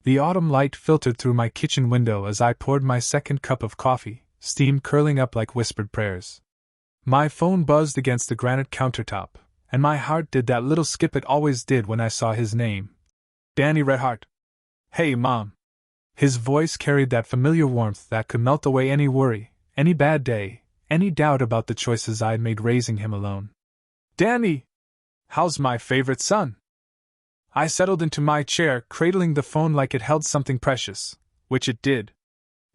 The autumn light filtered through my kitchen window as I poured my second cup of coffee, steam curling up like whispered prayers. My phone buzzed against the granite countertop, and my heart did that little skip it always did when I saw his name. Danny Redhart. Hey, Mom. His voice carried that familiar warmth that could melt away any worry, any bad day, any doubt about the choices I'd made raising him alone. Danny! How's my favorite son? I settled into my chair, cradling the phone like it held something precious, which it did.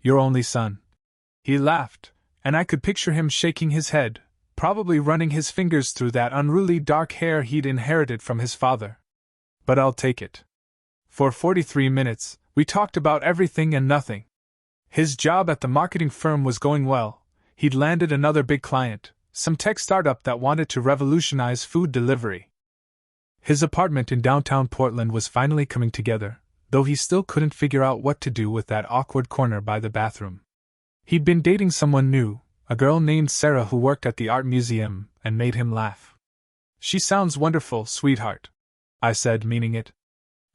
Your only son. He laughed, and I could picture him shaking his head, probably running his fingers through that unruly dark hair he'd inherited from his father. But I'll take it. For 43 minutes, we talked about everything and nothing. His job at the marketing firm was going well. He'd landed another big client, some tech startup that wanted to revolutionize food delivery. His apartment in downtown Portland was finally coming together, though he still couldn't figure out what to do with that awkward corner by the bathroom. He'd been dating someone new, a girl named Sarah who worked at the art museum, and made him laugh. She sounds wonderful, sweetheart, I said, meaning it.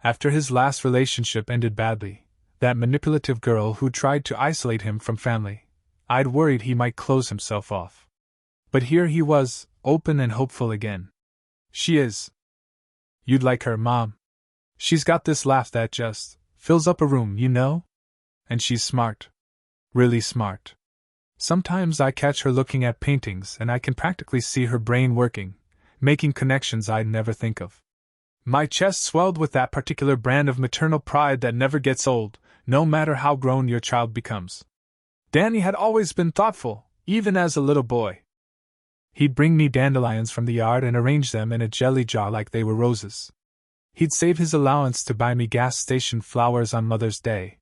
After his last relationship ended badly, that manipulative girl who tried to isolate him from family, I'd worried he might close himself off. But here he was, open and hopeful again. She is. You'd like her, Mom. She's got this laugh that just fills up a room, you know? And she's smart. Really smart. Sometimes I catch her looking at paintings and I can practically see her brain working, making connections I'd never think of. My chest swelled with that particular brand of maternal pride that never gets old, no matter how grown your child becomes. Danny had always been thoughtful, even as a little boy. He'd bring me dandelions from the yard and arrange them in a jelly jar like they were roses. He'd save his allowance to buy me gas station flowers on Mother's Day.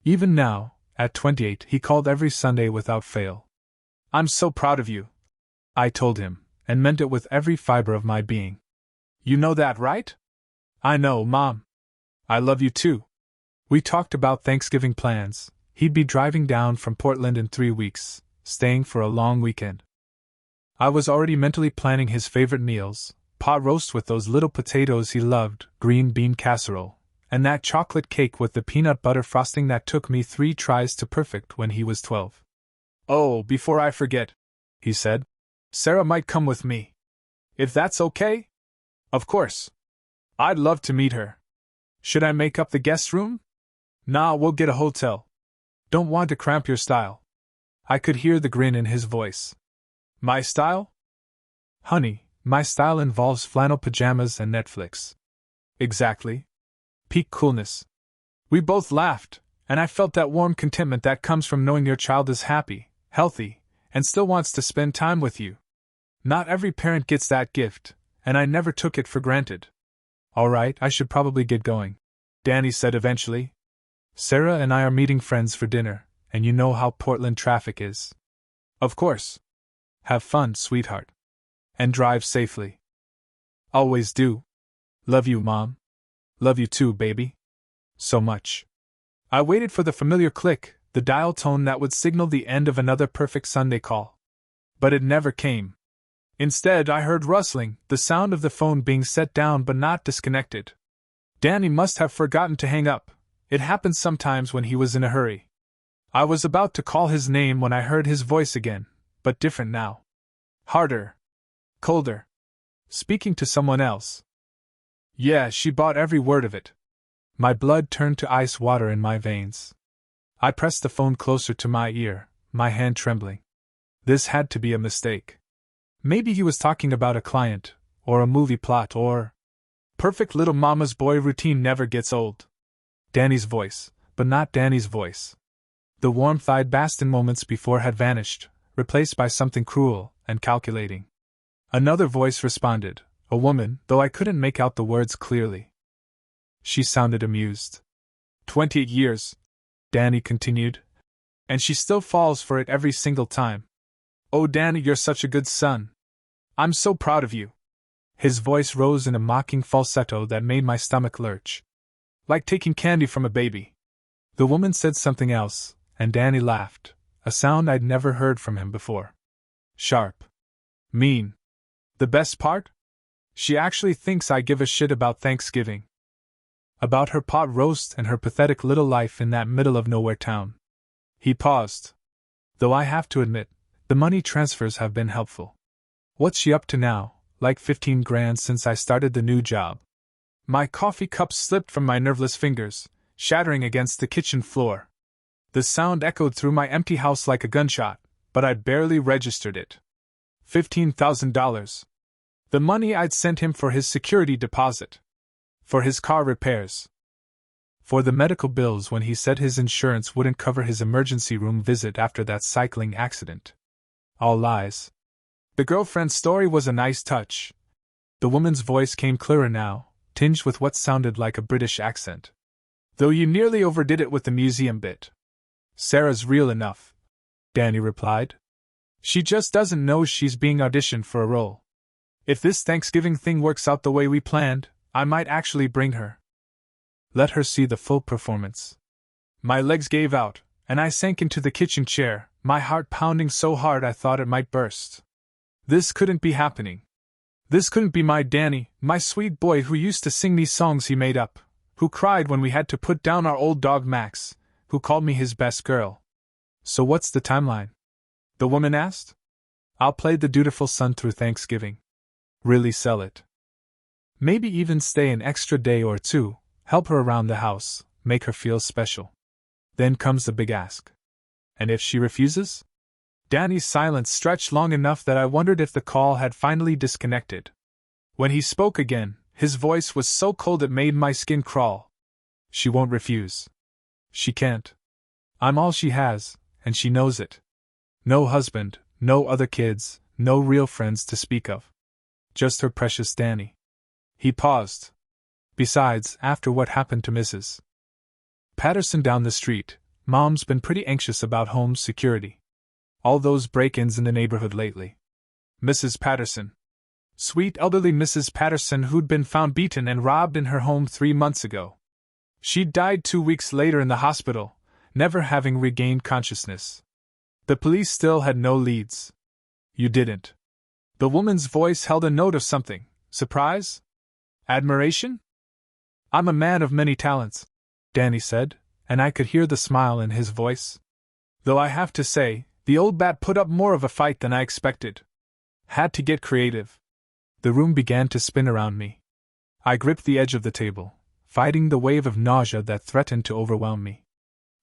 Even now, at 28, he called every Sunday without fail. I'm so proud of you, I told him, and meant it with every fiber of my being. You know that, right? I know, Mom. I love you too. We talked about Thanksgiving plans. He'd be driving down from Portland in 3 weeks, staying for a long weekend. I was already mentally planning his favorite meals: pot roast with those little potatoes he loved, green bean casserole, and that chocolate cake with the peanut butter frosting that took me 3 tries to perfect when he was 12. Oh, before I forget, he said, Sarah might come with me. If that's okay? Of course. I'd love to meet her. Should I make up the guest room? Nah, we'll get a hotel. Don't want to cramp your style. I could hear the grin in his voice. My style? Honey, my style involves flannel pajamas and Netflix. Exactly. Peak coolness. We both laughed, and I felt that warm contentment that comes from knowing your child is happy, healthy, and still wants to spend time with you. Not every parent gets that gift, and I never took it for granted. All right, I should probably get going, Danny said eventually. Sarah and I are meeting friends for dinner, and you know how Portland traffic is. Of course. Have fun, sweetheart. And drive safely. Always do. Love you, Mom. Love you too, baby. So much. I waited for the familiar click, the dial tone that would signal the end of another perfect Sunday call. But it never came. Instead, I heard rustling, the sound of the phone being set down but not disconnected. Danny must have forgotten to hang up. It happened sometimes when he was in a hurry. I was about to call his name when I heard his voice again, but different now. Harder. Colder. Speaking to someone else. Yeah, she bought every word of it. My blood turned to ice water in my veins. I pressed the phone closer to my ear, my hand trembling. This had to be a mistake. Maybe he was talking about a client, or a movie plot, or... Perfect little mama's boy routine never gets old. Danny's voice, but not Danny's voice. The warmth I'd basked in moments before had vanished, replaced by something cruel and calculating. Another voice responded, a woman, though I couldn't make out the words clearly. She sounded amused. 28 years, Danny continued, and she still falls for it every single time. Oh, Danny, you're such a good son. I'm so proud of you. His voice rose in a mocking falsetto that made my stomach lurch. Like taking candy from a baby. The woman said something else, and Danny laughed, a sound I'd never heard from him before. Sharp. Mean. The best part? She actually thinks I give a shit about Thanksgiving. About her pot roast and her pathetic little life in that middle of nowhere town. He paused. Though I have to admit, the money transfers have been helpful. What's she up to now? Like 15 grand since I started the new job. My coffee cup slipped from my nerveless fingers, shattering against the kitchen floor. The sound echoed through my empty house like a gunshot, but I barely registered it. $15,000. The money I'd sent him for his security deposit. For his car repairs. For the medical bills when he said his insurance wouldn't cover his emergency room visit after that cycling accident. All lies. The girlfriend's story was a nice touch. The woman's voice came clearer now, tinged with what sounded like a British accent. Though you nearly overdid it with the museum bit. Sarah's real enough, Danny replied. She just doesn't know she's being auditioned for a role. If this Thanksgiving thing works out the way we planned, I might actually bring her. Let her see the full performance. My legs gave out, and I sank into the kitchen chair, my heart pounding so hard I thought it might burst. This couldn't be happening. This couldn't be my Danny, my sweet boy who used to sing these songs he made up, who cried when we had to put down our old dog Max, who called me his best girl. So what's the timeline? The woman asked. I'll play the dutiful son through Thanksgiving. Really sell it. Maybe even stay an extra day or two, help her around the house, make her feel special. Then comes the big ask. And if she refuses? Danny's silence stretched long enough that I wondered if the call had finally disconnected. When he spoke again, his voice was so cold it made my skin crawl. She won't refuse. She can't. I'm all she has, and she knows it. No husband, no other kids, no real friends to speak of. Just her precious Danny. He paused. Besides, after what happened to Mrs. Patterson down the street, Mom's been pretty anxious about home security. All those break-ins in the neighborhood lately. Mrs. Patterson. Sweet elderly Mrs. Patterson who'd been found beaten and robbed in her home 3 months ago. She'd died 2 weeks later in the hospital, never having regained consciousness. The police still had no leads. You didn't. The woman's voice held a note of something. Surprise? Admiration? I'm a man of many talents, Danny said, and I could hear the smile in his voice. Though I have to say, the old bat put up more of a fight than I expected. Had to get creative. The room began to spin around me. I gripped the edge of the table, fighting the wave of nausea that threatened to overwhelm me.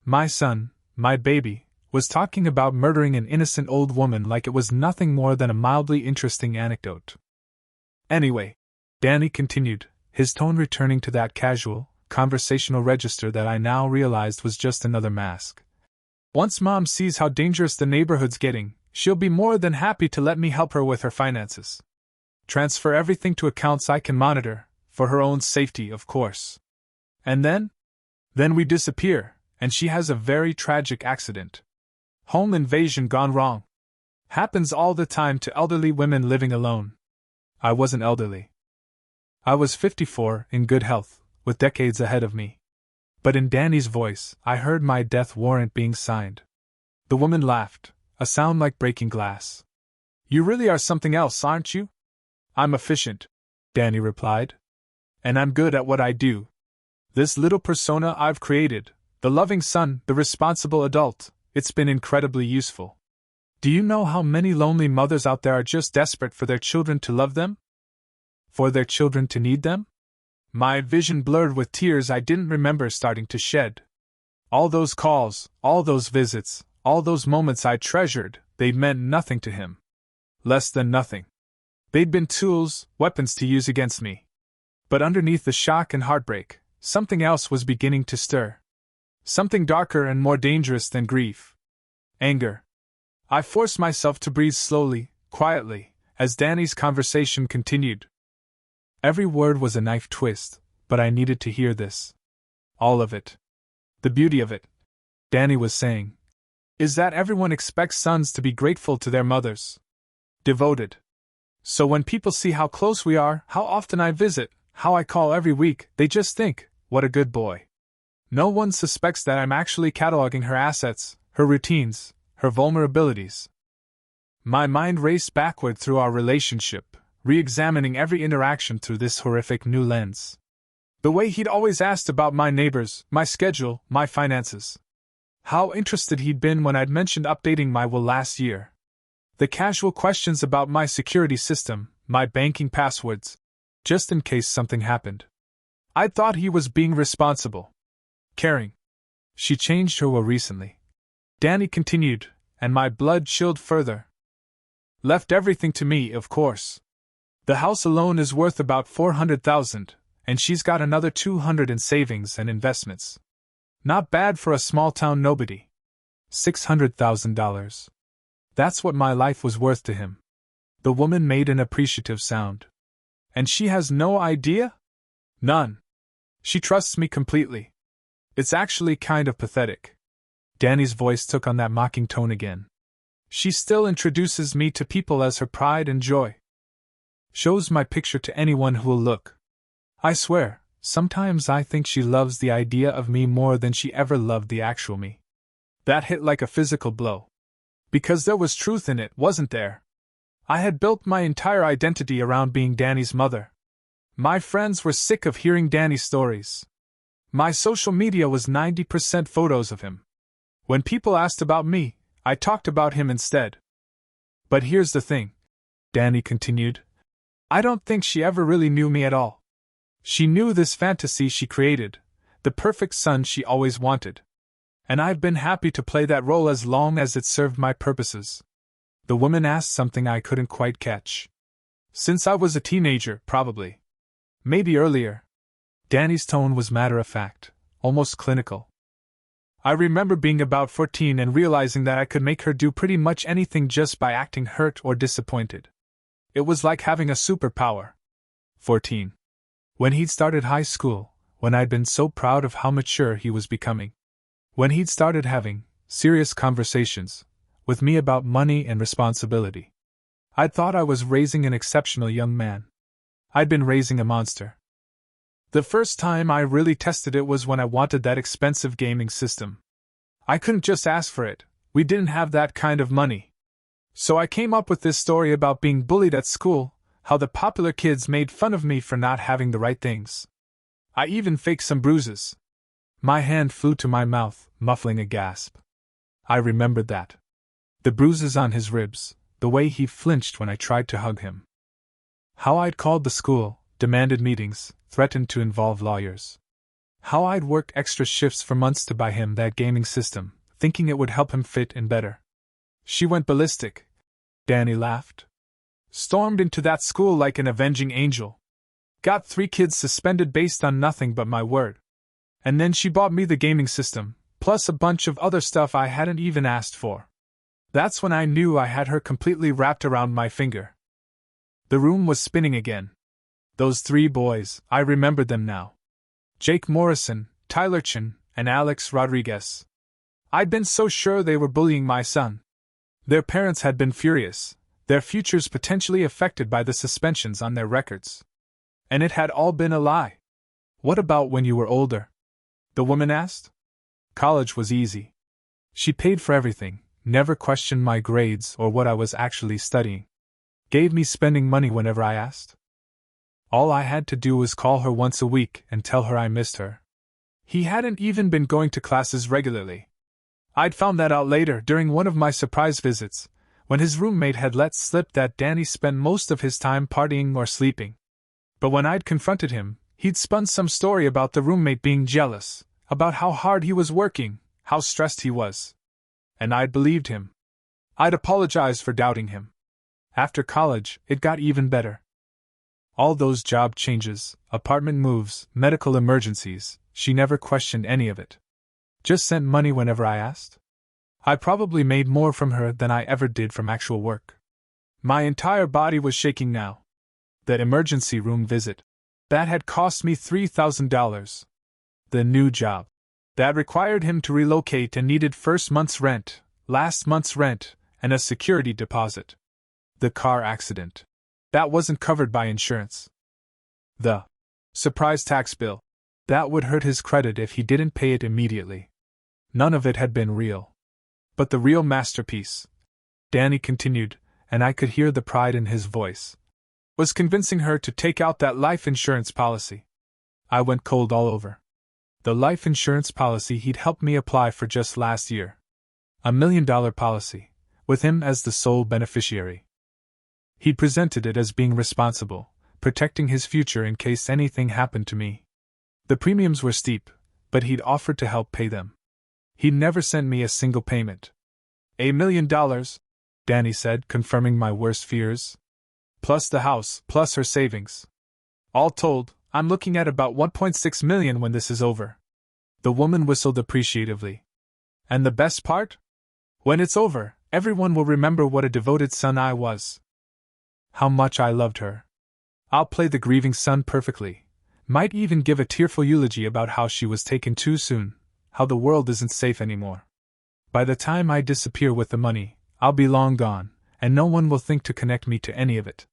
My son, my baby, was talking about murdering an innocent old woman like it was nothing more than a mildly interesting anecdote. Anyway, Danny continued, his tone returning to that casual, conversational register that I now realized was just another mask. Once Mom sees how dangerous the neighborhood's getting, she'll be more than happy to let me help her with her finances. Transfer everything to accounts I can monitor, for her own safety, of course. And then? Then we disappear, and she has a very tragic accident. Home invasion gone wrong. Happens all the time to elderly women living alone. I wasn't elderly. I was 54, in good health, with decades ahead of me. But in Danny's voice, I heard my death warrant being signed. The woman laughed, a sound like breaking glass. You really are something else, aren't you? I'm efficient, Danny replied. And I'm good at what I do. This little persona I've created, the loving son, the responsible adult, it's been incredibly useful. Do you know how many lonely mothers out there are just desperate for their children to love them? For their children to need them? My vision blurred with tears I didn't remember starting to shed. All those calls, all those visits, all those moments I treasured, they'd meant nothing to him. Less than nothing. They'd been tools, weapons to use against me. But underneath the shock and heartbreak, something else was beginning to stir. Something darker and more dangerous than grief. Anger. I forced myself to breathe slowly, quietly, as Danny's conversation continued. Every word was a knife twist, but I needed to hear this. All of it. The beauty of it, Danny was saying, is that everyone expects sons to be grateful to their mothers. Devoted. So when people see how close we are, how often I visit, how I call every week, they just think, what a good boy. No one suspects that I'm actually cataloging her assets, her routines, her vulnerabilities. My mind raced backward through our relationship, re-examining every interaction through this horrific new lens. The way he'd always asked about my neighbors, my schedule, my finances. How interested he'd been when I'd mentioned updating my will last year. The casual questions about my security system, my banking passwords, just in case something happened. I'd thought he was being responsible. Caring. She changed her will recently. Danny continued, and my blood chilled further. Left everything to me, of course. The house alone is worth about $400,000, and she's got another $200 in savings and investments. Not bad for a small-town nobody. $600,000. That's what my life was worth to him. The woman made an appreciative sound. And she has no idea? None. She trusts me completely. It's actually kind of pathetic. Danny's voice took on that mocking tone again. She still introduces me to people as her pride and joy. Shows my picture to anyone who will look. I swear, sometimes I think she loves the idea of me more than she ever loved the actual me. That hit like a physical blow. Because there was truth in it, wasn't there? I had built my entire identity around being Danny's mother. My friends were sick of hearing Danny's stories. My social media was 90% photos of him. When people asked about me, I talked about him instead. But here's the thing, Danny continued. I don't think she ever really knew me at all. She knew this fantasy she created, the perfect son she always wanted. And I've been happy to play that role as long as it served my purposes. The woman asked something I couldn't quite catch. Since I was a teenager, probably. Maybe earlier. Danny's tone was matter-of-fact, almost clinical. I remember being about 14 and realizing that I could make her do pretty much anything just by acting hurt or disappointed. It was like having a superpower. 14. When he'd started high school, when I'd been so proud of how mature he was becoming. When he'd started having serious conversations with me about money and responsibility. I'd thought I was raising an exceptional young man. I'd been raising a monster. The first time I really tested it was when I wanted that expensive gaming system. I couldn't just ask for it, we didn't have that kind of money. So I came up with this story about being bullied at school, how the popular kids made fun of me for not having the right things. I even faked some bruises. My hand flew to my mouth, muffling a gasp. I remembered that. The bruises on his ribs, the way he flinched when I tried to hug him. How I'd called the school, demanded meetings, threatened to involve lawyers. How I'd worked extra shifts for months to buy him that gaming system, thinking it would help him fit in better. She went ballistic. Danny laughed. Stormed into that school like an avenging angel. Got 3 kids suspended based on nothing but my word. And then she bought me the gaming system, plus a bunch of other stuff I hadn't even asked for. That's when I knew I had her completely wrapped around my finger. The room was spinning again. Those 3 boys, I remembered them now. Jake Morrison, Tyler Chin, and Alex Rodriguez. I'd been so sure they were bullying my son. Their parents had been furious, their futures potentially affected by the suspensions on their records. And it had all been a lie. What about when you were older? The woman asked. College was easy. She paid for everything, never questioned my grades or what I was actually studying. Gave me spending money whenever I asked. All I had to do was call her once a week and tell her I missed her. He hadn't even been going to classes regularly. I'd found that out later during one of my surprise visits, when his roommate had let slip that Danny spent most of his time partying or sleeping. But when I'd confronted him, he'd spun some story about the roommate being jealous, about how hard he was working, how stressed he was. And I'd believed him. I'd apologized for doubting him. After college, it got even better. All those job changes, apartment moves, medical emergencies, she never questioned any of it. Just sent money whenever I asked. I probably made more from her than I ever did from actual work. My entire body was shaking now. That emergency room visit. That had cost me $3,000. The new job. That required him to relocate and needed first month's rent, last month's rent, and a security deposit. The car accident. That wasn't covered by insurance. The surprise tax bill. That would hurt his credit if he didn't pay it immediately. None of it had been real. But the real masterpiece, Danny continued, and I could hear the pride in his voice, was convincing her to take out that life insurance policy. I went cold all over. The life insurance policy he'd helped me apply for just last year. $1 million policy, with him as the sole beneficiary. He'd presented it as being responsible, protecting his future in case anything happened to me. The premiums were steep, but he'd offered to help pay them. He'd never sent me a single payment. $1 million, Danny said, confirming my worst fears. Plus the house, plus her savings. All told, I'm looking at about $1.6 million when this is over. The woman whistled appreciatively. And the best part? When it's over, everyone will remember what a devoted son I was. How much I loved her. I'll play the grieving son perfectly. Might even give a tearful eulogy about how she was taken too soon, how the world isn't safe anymore. By the time I disappear with the money, I'll be long gone, and no one will think to connect me to any of it.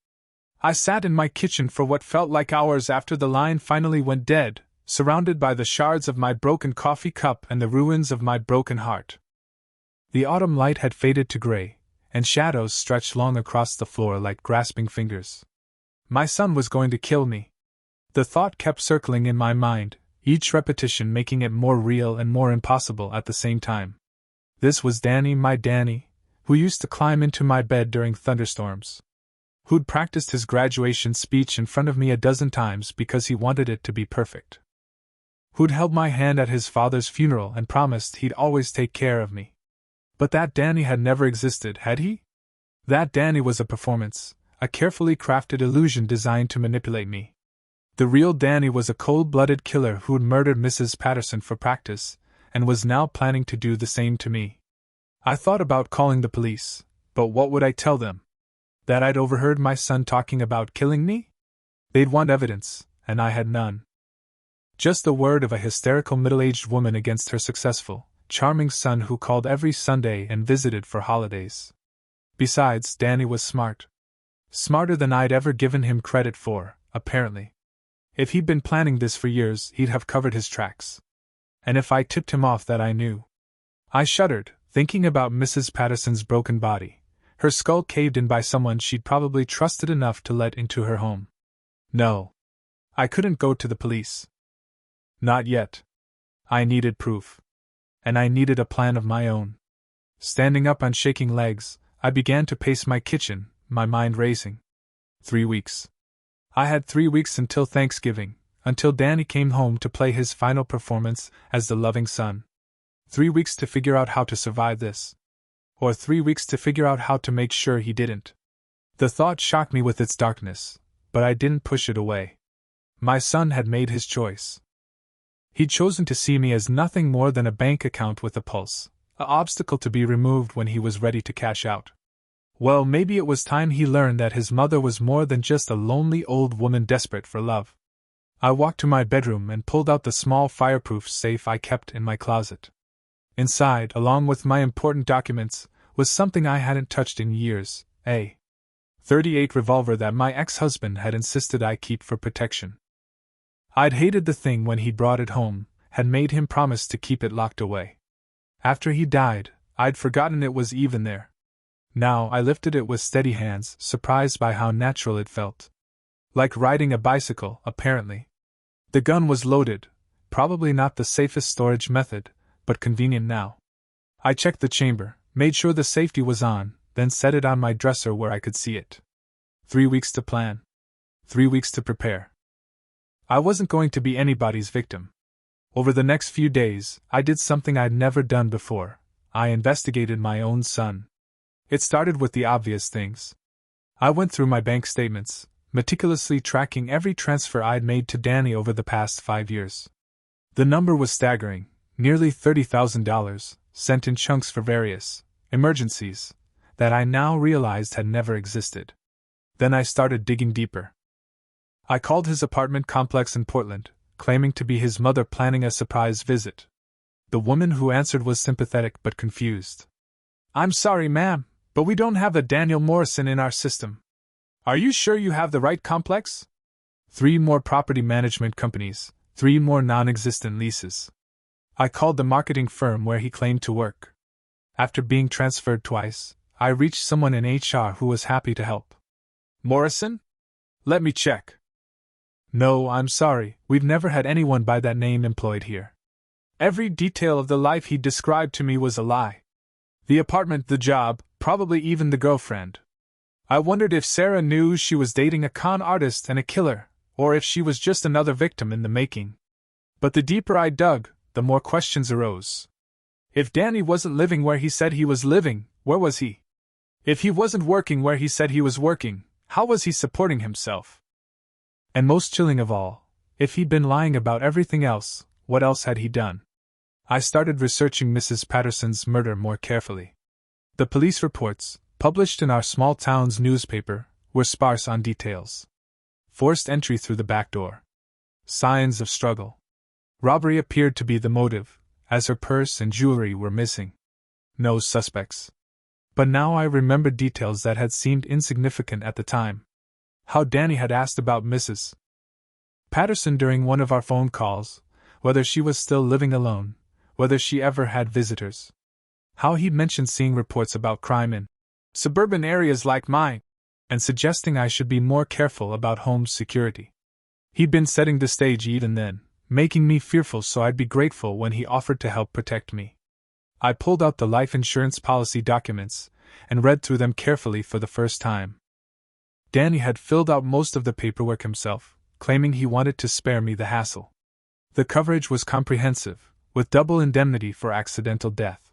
I sat in my kitchen for what felt like hours after the line finally went dead, surrounded by the shards of my broken coffee cup and the ruins of my broken heart. The autumn light had faded to gray, and shadows stretched long across the floor like grasping fingers. My son was going to kill me. The thought kept circling in my mind, each repetition making it more real and more impossible at the same time. This was Danny, my Danny, who used to climb into my bed during thunderstorms. Who'd practiced his graduation speech in front of me a dozen times because he wanted it to be perfect. Who'd held my hand at his father's funeral and promised he'd always take care of me. But that Danny had never existed, had he? That Danny was a performance, a carefully crafted illusion designed to manipulate me. The real Danny was a cold-blooded killer who'd murdered Mrs. Patterson for practice, and was now planning to do the same to me. I thought about calling the police, but what would I tell them? That I'd overheard my son talking about killing me? They'd want evidence, and I had none. Just the word of a hysterical middle-aged woman against her successful, charming son who called every Sunday and visited for holidays. Besides, Danny was smart. Smarter than I'd ever given him credit for, apparently. If he'd been planning this for years, he'd have covered his tracks. And if I tipped him off that I knew. I shuddered, thinking about Mrs. Patterson's broken body, her skull caved in by someone she'd probably trusted enough to let into her home. No. I couldn't go to the police. Not yet. I needed proof. And I needed a plan of my own. Standing up on shaking legs, I began to pace my kitchen, my mind racing. 3 weeks. I had 3 weeks until Thanksgiving, until Danny came home to play his final performance as the loving son. 3 weeks to figure out how to survive this. Or 3 weeks to figure out how to make sure he didn't. The thought shocked me with its darkness, but I didn't push it away. My son had made his choice. He'd chosen to see me as nothing more than a bank account with a pulse, an obstacle to be removed when he was ready to cash out. Well, maybe it was time he learned that his mother was more than just a lonely old woman desperate for love. I walked to my bedroom and pulled out the small fireproof safe I kept in my closet. Inside, along with my important documents, was something I hadn't touched in years, a .38 revolver that my ex-husband had insisted I keep for protection. I'd hated the thing when he'd brought it home, had made him promise to keep it locked away. After he died, I'd forgotten it was even there. Now I lifted it with steady hands, surprised by how natural it felt. Like riding a bicycle, apparently. The gun was loaded, probably not the safest storage method, but convenient now. I checked the chamber, made sure the safety was on, then set it on my dresser where I could see it. 3 weeks to plan. 3 weeks to prepare. I wasn't going to be anybody's victim. Over the next few days, I did something I'd never done before. I investigated my own son. It started with the obvious things. I went through my bank statements, meticulously tracking every transfer I'd made to Danny over the past 5 years. The number was staggering, nearly $30,000, sent in chunks for various emergencies that I now realized had never existed. Then I started digging deeper. I called his apartment complex in Portland, claiming to be his mother planning a surprise visit. The woman who answered was sympathetic but confused. "I'm sorry, ma'am, but we don't have a Daniel Morrison in our system. Are you sure you have the right complex?" 3 more property management companies, 3 more non-existent leases. I called the marketing firm where he claimed to work. After being transferred twice, I reached someone in HR who was happy to help. "Morrison? Let me check." No, I'm sorry, we've never had anyone by that name employed here. Every detail of the life he described to me was a lie. The apartment, the job, probably even the girlfriend. I wondered if Sarah knew she was dating a con artist and a killer, or if she was just another victim in the making. But the deeper I dug, the more questions arose. If Danny wasn't living where he said he was living, where was he? If he wasn't working where he said he was working, how was he supporting himself? And most chilling of all, if he'd been lying about everything else, what else had he done? I started researching Mrs. Patterson's murder more carefully. The police reports, published in our small town's newspaper, were sparse on details. Forced entry through the back door. Signs of struggle. Robbery appeared to be the motive, as her purse and jewelry were missing. No suspects. But now I remembered details that had seemed insignificant at the time. How Danny had asked about Mrs. Patterson during one of our phone calls, whether she was still living alone, whether she ever had visitors. How he'd mentioned seeing reports about crime in suburban areas like mine, and suggesting I should be more careful about home security. He'd been setting the stage even then, making me fearful so I'd be grateful when he offered to help protect me. I pulled out the life insurance policy documents and read through them carefully for the first time. Danny had filled out most of the paperwork himself, claiming he wanted to spare me the hassle. The coverage was comprehensive, with double indemnity for accidental death.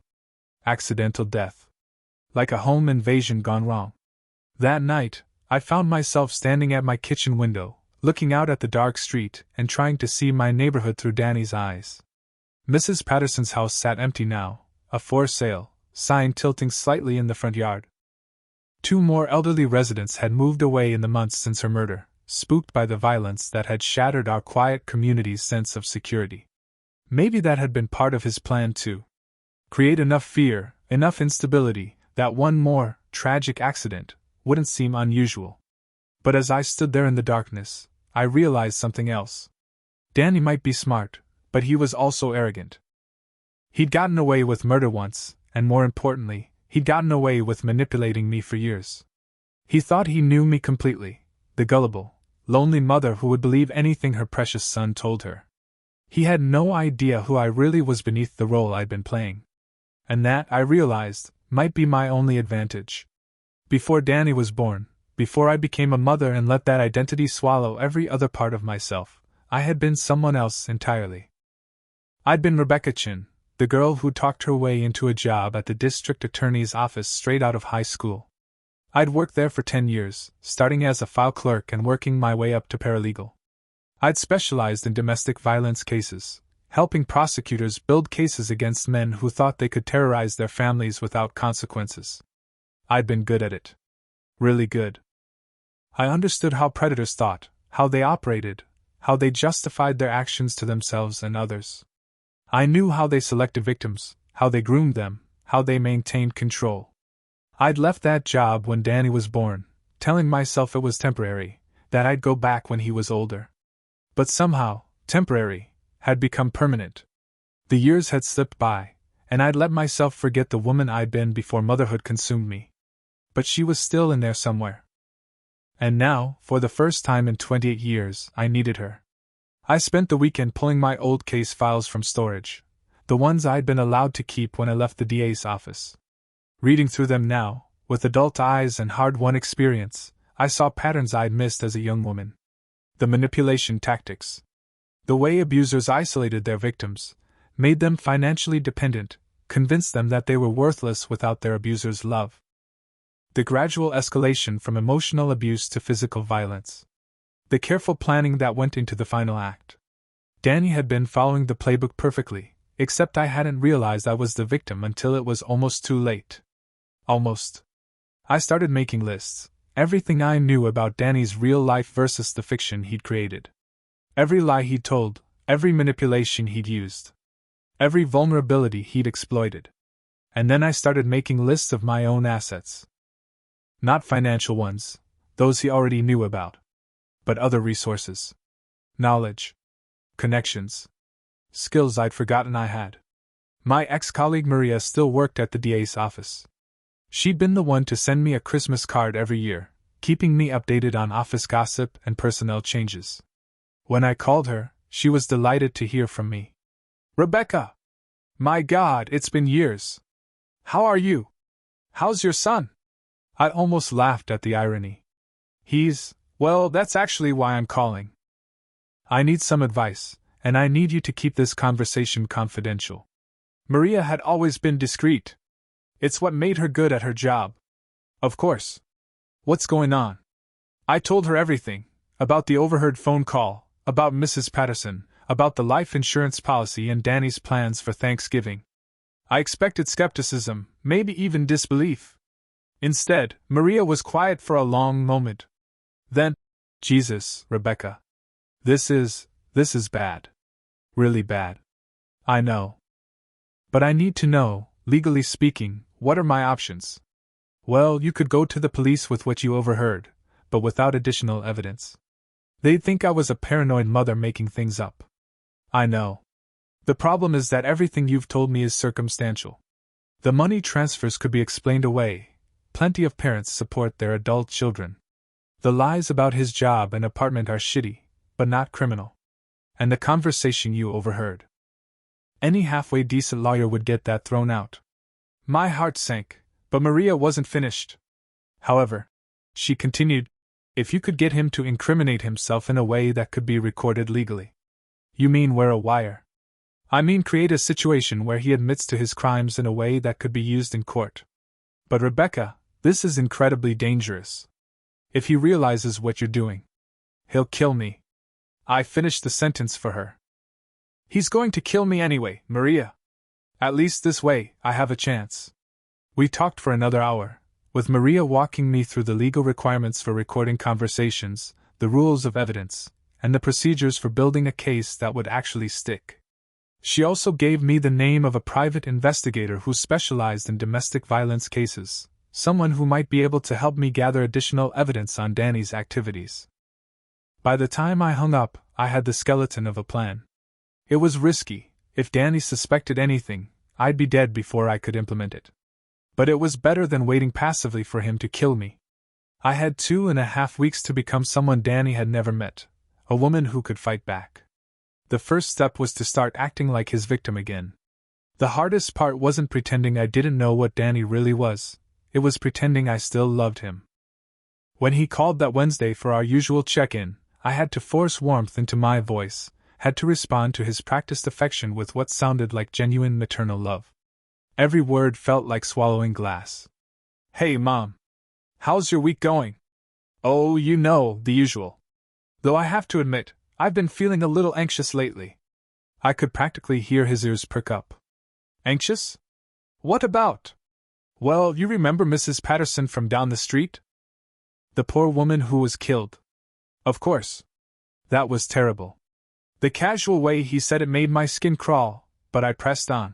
Accidental death. Like a home invasion gone wrong. That night, I found myself standing at my kitchen window, looking out at the dark street and trying to see my neighborhood through Danny's eyes. Mrs. Patterson's house sat empty now, a for sale sign tilting slightly in the front yard. 2 more elderly residents had moved away in the months since her murder, spooked by the violence that had shattered our quiet community's sense of security. Maybe that had been part of his plan too. Create enough fear, enough instability, that one more tragic accident wouldn't seem unusual. But as I stood there in the darkness, I realized something else. Danny might be smart, but he was also arrogant. He'd gotten away with murder once, and more importantly, he'd gotten away with manipulating me for years. He thought he knew me completely, the gullible, lonely mother who would believe anything her precious son told her. He had no idea who I really was beneath the role I'd been playing. And that, I realized, might be my only advantage. Before Danny was born, before I became a mother and let that identity swallow every other part of myself, I had been someone else entirely. I'd been Rebecca Chin, the girl who talked her way into a job at the district attorney's office straight out of high school. I'd worked there for 10 years, starting as a file clerk and working my way up to paralegal. I'd specialized in domestic violence cases, helping prosecutors build cases against men who thought they could terrorize their families without consequences. I'd been good at it. Really good. I understood how predators thought, how they operated, how they justified their actions to themselves and others. I knew how they selected victims, how they groomed them, how they maintained control. I'd left that job when Danny was born, telling myself it was temporary, that I'd go back when he was older. But somehow, temporary had become permanent. The years had slipped by, and I'd let myself forget the woman I'd been before motherhood consumed me. But she was still in there somewhere. And now, for the first time in 28 years, I needed her. I spent the weekend pulling my old case files from storage, the ones I'd been allowed to keep when I left the DA's office. Reading through them now, with adult eyes and hard-won experience, I saw patterns I'd missed as a young woman. The manipulation tactics. The way abusers isolated their victims, made them financially dependent, convinced them that they were worthless without their abuser's love. The gradual escalation from emotional abuse to physical violence. The careful planning that went into the final act. Danny had been following the playbook perfectly, except I hadn't realized I was the victim until it was almost too late. Almost. I started making lists, everything I knew about Danny's real life versus the fiction he'd created. Every lie he'd told, every manipulation he'd used. Every vulnerability he'd exploited. And then I started making lists of my own assets. Not financial ones, those he already knew about. But other resources. Knowledge. Connections. Skills I'd forgotten I had. My ex-colleague Maria still worked at the DA's office. She'd been the one to send me a Christmas card every year, keeping me updated on office gossip and personnel changes. When I called her, she was delighted to hear from me. "Rebecca! My God, it's been years! How are you? How's your son?" I almost laughed at the irony. Well, that's actually why I'm calling. I need some advice, and I need you to keep this conversation confidential. Maria had always been discreet. It's what made her good at her job. Of course. What's going on? I told her everything, about the overheard phone call, about Mrs. Patterson, about the life insurance policy and Danny's plans for Thanksgiving. I expected skepticism, maybe even disbelief. Instead, Maria was quiet for a long moment. Then, "Jesus, Rebecca. This is bad. Really bad. I know. But I need to know, legally speaking, what are my options?" "Well, you could go to the police with what you overheard, but without additional evidence. They'd think I was a paranoid mother making things up." "I know. The problem is that everything you've told me is circumstantial. The money transfers could be explained away. Plenty of parents support their adult children. The lies about his job and apartment are shitty, but not criminal. And the conversation you overheard. Any halfway decent lawyer would get that thrown out." My heart sank, but Maria wasn't finished. "However," she continued, "if you could get him to incriminate himself in a way that could be recorded legally." "You mean wear a wire?" "I mean create a situation where he admits to his crimes in a way that could be used in court." "But Rebecca, this is incredibly dangerous. If he realizes what you're doing, he'll kill me." I finished the sentence for her. "He's going to kill me anyway, Maria. At least this way, I have a chance." We talked for another hour, with Maria walking me through the legal requirements for recording conversations, the rules of evidence, and the procedures for building a case that would actually stick. She also gave me the name of a private investigator who specialized in domestic violence cases, someone who might be able to help me gather additional evidence on Danny's activities. By the time I hung up, I had the skeleton of a plan. It was risky. If Danny suspected anything, I'd be dead before I could implement it. But it was better than waiting passively for him to kill me. I had 2.5 weeks to become someone Danny had never met, a woman who could fight back. The first step was to start acting like his victim again. The hardest part wasn't pretending I didn't know what Danny really was, it was pretending I still loved him. When he called that Wednesday for our usual check-in, I had to force warmth into my voice, had to respond to his practiced affection with what sounded like genuine maternal love. Every word felt like swallowing glass. "Hey, Mom. How's your week going?" "Oh, you know, the usual. Though I have to admit, I've been feeling a little anxious lately." I could practically hear his ears perk up. "Anxious? What about?" "Well, you remember Mrs. Patterson from down the street? The poor woman who was killed." "Of course. That was terrible." The casual way he said it made my skin crawl, but I pressed on.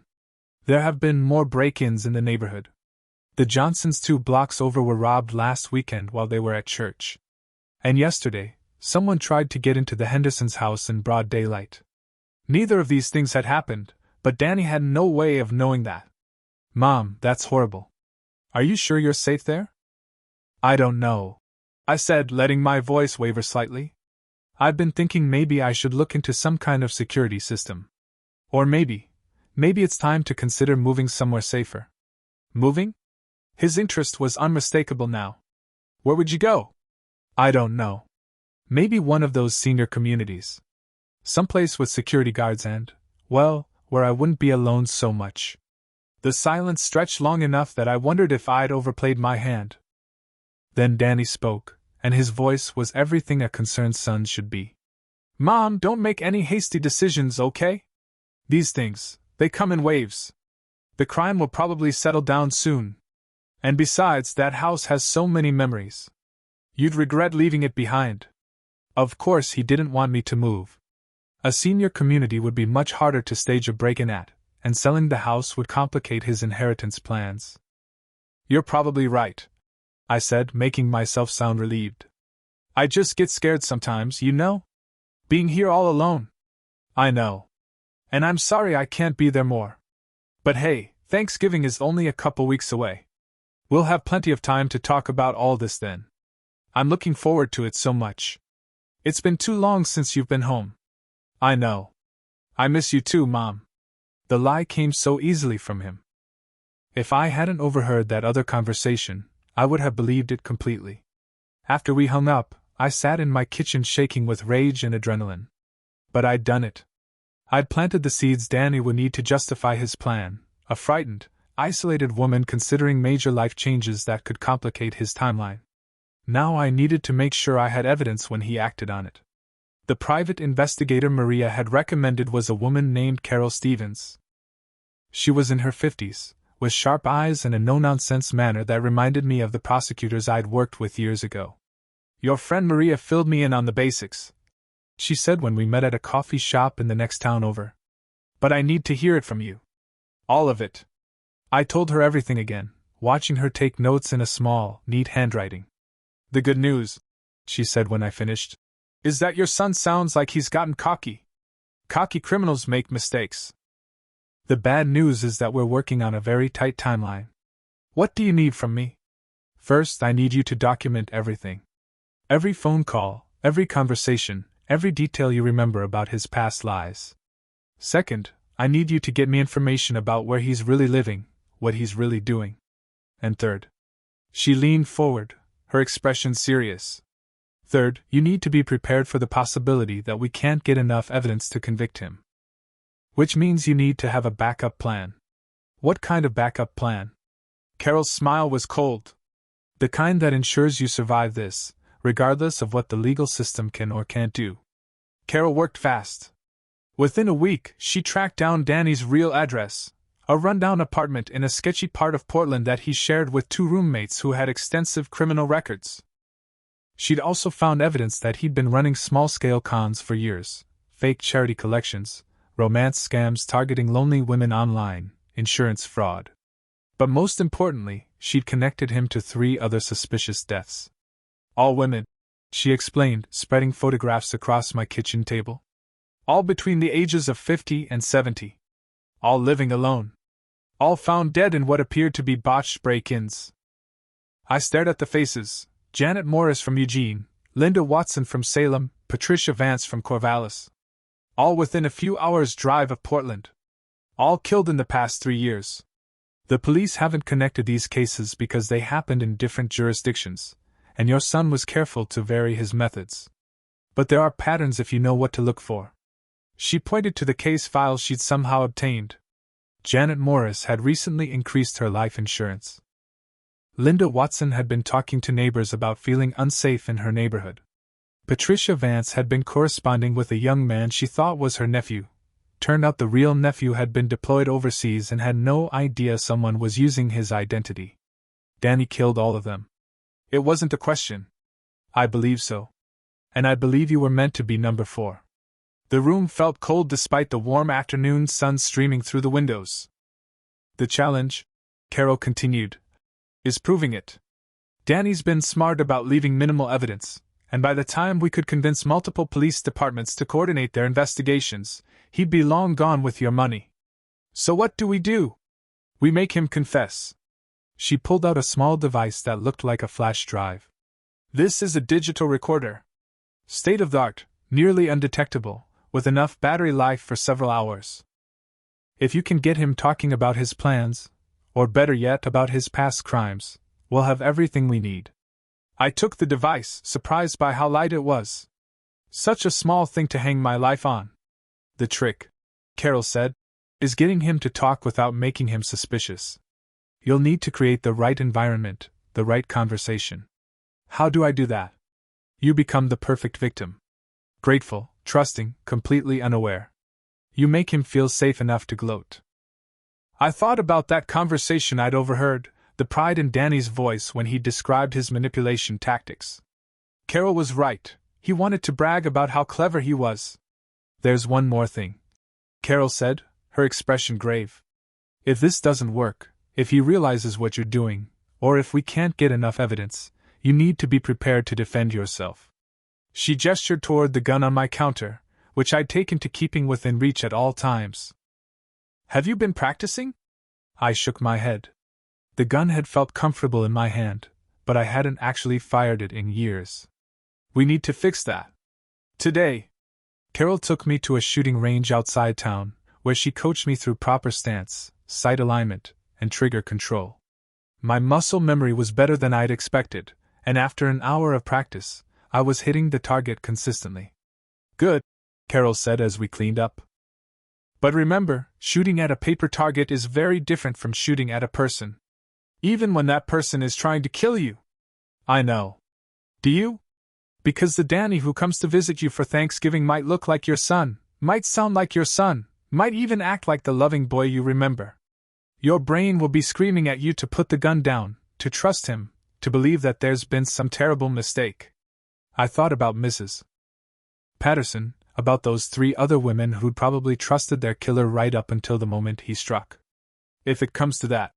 "There have been more break-ins in the neighborhood. The Johnsons 2 blocks over were robbed last weekend while they were at church. And yesterday, someone tried to get into the Hendersons' house in broad daylight. Neither of these things had happened, but Danny had no way of knowing that." "Mom, that's horrible. Are you sure you're safe there?" "I don't know," I said, letting my voice waver slightly. "I've been thinking maybe I should look into some kind of security system. Or maybe it's time to consider moving somewhere safer." "Moving?" His interest was unmistakable now. "Where would you go?" "I don't know. Maybe one of those senior communities. Someplace with security guards and, well, where I wouldn't be alone so much." The silence stretched long enough that I wondered if I'd overplayed my hand. Then Danny spoke, and his voice was everything a concerned son should be. "Mom, don't make any hasty decisions, okay? These things, they come in waves. The crime will probably settle down soon. And besides, that house has so many memories. You'd regret leaving it behind." Of course he didn't want me to move. A senior community would be much harder to stage a break-in at, and selling the house would complicate his inheritance plans. "You're probably right," I said, making myself sound relieved. "I just get scared sometimes, you know? Being here all alone." "I know. And I'm sorry I can't be there more. But hey, Thanksgiving is only a couple weeks away. We'll have plenty of time to talk about all this then. I'm looking forward to it so much." It's been too long since you've been home. I know. I miss you too, Mom. The lie came so easily from him. If I hadn't overheard that other conversation, I would have believed it completely. After we hung up, I sat in my kitchen shaking with rage and adrenaline. But I'd done it. I'd planted the seeds Danny would need to justify his plan, a frightened, isolated woman considering major life changes that could complicate his timeline. Now I needed to make sure I had evidence when he acted on it. The private investigator Maria had recommended was a woman named Carol Stevens. She was in her 50s, with sharp eyes and a no-nonsense manner that reminded me of the prosecutors I'd worked with years ago. Your friend Maria filled me in on the basics, she said when we met at a coffee shop in the next town over. But I need to hear it from you. All of it. I told her everything again, watching her take notes in a small, neat handwriting. The good news, she said when I finished, is that your son sounds like he's gotten cocky. Cocky criminals make mistakes. The bad news is that we're working on a very tight timeline. What do you need from me? First, I need you to document everything. Every phone call, every conversation, every detail you remember about his past lies. Second, I need you to get me information about where he's really living, what he's really doing. And third. She leaned forward, her expression serious. Third, you need to be prepared for the possibility that we can't get enough evidence to convict him. Which means you need to have a backup plan. What kind of backup plan? Carol's smile was cold. The kind that ensures you survive this, regardless of what the legal system can or can't do. Carol worked fast. Within a week, she tracked down Danny's real address, a rundown apartment in a sketchy part of Portland that he shared with two roommates who had extensive criminal records. She'd also found evidence that he'd been running small-scale cons for years, fake charity collections, romance scams targeting lonely women online, insurance fraud. But most importantly, she'd connected him to 3 other suspicious deaths. All women, she explained, spreading photographs across my kitchen table. All between the ages of 50 and 70. All living alone. All found dead in what appeared to be botched break-ins. I stared at the faces: Janet Morris from Eugene, Linda Watson from Salem, Patricia Vance from Corvallis. All within a few hours' drive of Portland. All killed in the past 3 years. The police haven't connected these cases because they happened in different jurisdictions, and your son was careful to vary his methods. But there are patterns if you know what to look for. She pointed to the case files she'd somehow obtained. Janet Morris had recently increased her life insurance. Linda Watson had been talking to neighbors about feeling unsafe in her neighborhood. Patricia Vance had been corresponding with a young man she thought was her nephew. Turned out the real nephew had been deployed overseas and had no idea someone was using his identity. Danny killed all of them. It wasn't a question. I believe so. And I believe you were meant to be number 4. The room felt cold despite the warm afternoon sun streaming through the windows. The challenge, Carol continued, is proving it. Danny's been smart about leaving minimal evidence, and by the time we could convince multiple police departments to coordinate their investigations, he'd be long gone with your money. So what do? We make him confess. She pulled out a small device that looked like a flash drive. This is a digital recorder. State-of-the-art, nearly undetectable, with enough battery life for several hours. If you can get him talking about his plans, or better yet about his past crimes, we'll have everything we need. I took the device, surprised by how light it was. Such a small thing to hang my life on. The trick, Carol said, is getting him to talk without making him suspicious. You'll need to create the right environment, the right conversation. How do I do that? You become the perfect victim. Grateful, trusting, completely unaware. You make him feel safe enough to gloat. I thought about that conversation I'd overheard, the pride in Danny's voice when he described his manipulation tactics. Carol was right. He wanted to brag about how clever he was. There's one more thing, Carol said, her expression grave. If this doesn't work, if he realizes what you're doing, or if we can't get enough evidence, you need to be prepared to defend yourself. She gestured toward the gun on my counter, which I'd taken to keeping within reach at all times. Have you been practicing? I shook my head. The gun had felt comfortable in my hand, but I hadn't actually fired it in years. We need to fix that. Today, Carol took me to a shooting range outside town, where she coached me through proper stance, sight alignment, and trigger control. My muscle memory was better than I'd expected, and after an hour of practice, I was hitting the target consistently. Good, Carol said as we cleaned up. But remember, shooting at a paper target is very different from shooting at a person. Even when that person is trying to kill you. I know. Do you? Because the Danny who comes to visit you for Thanksgiving might look like your son, might sound like your son, might even act like the loving boy you remember. Your brain will be screaming at you to put the gun down, to trust him, to believe that there's been some terrible mistake. I thought about Mrs. Patterson, about those 3 other women who'd probably trusted their killer right up until the moment he struck. If it comes to that,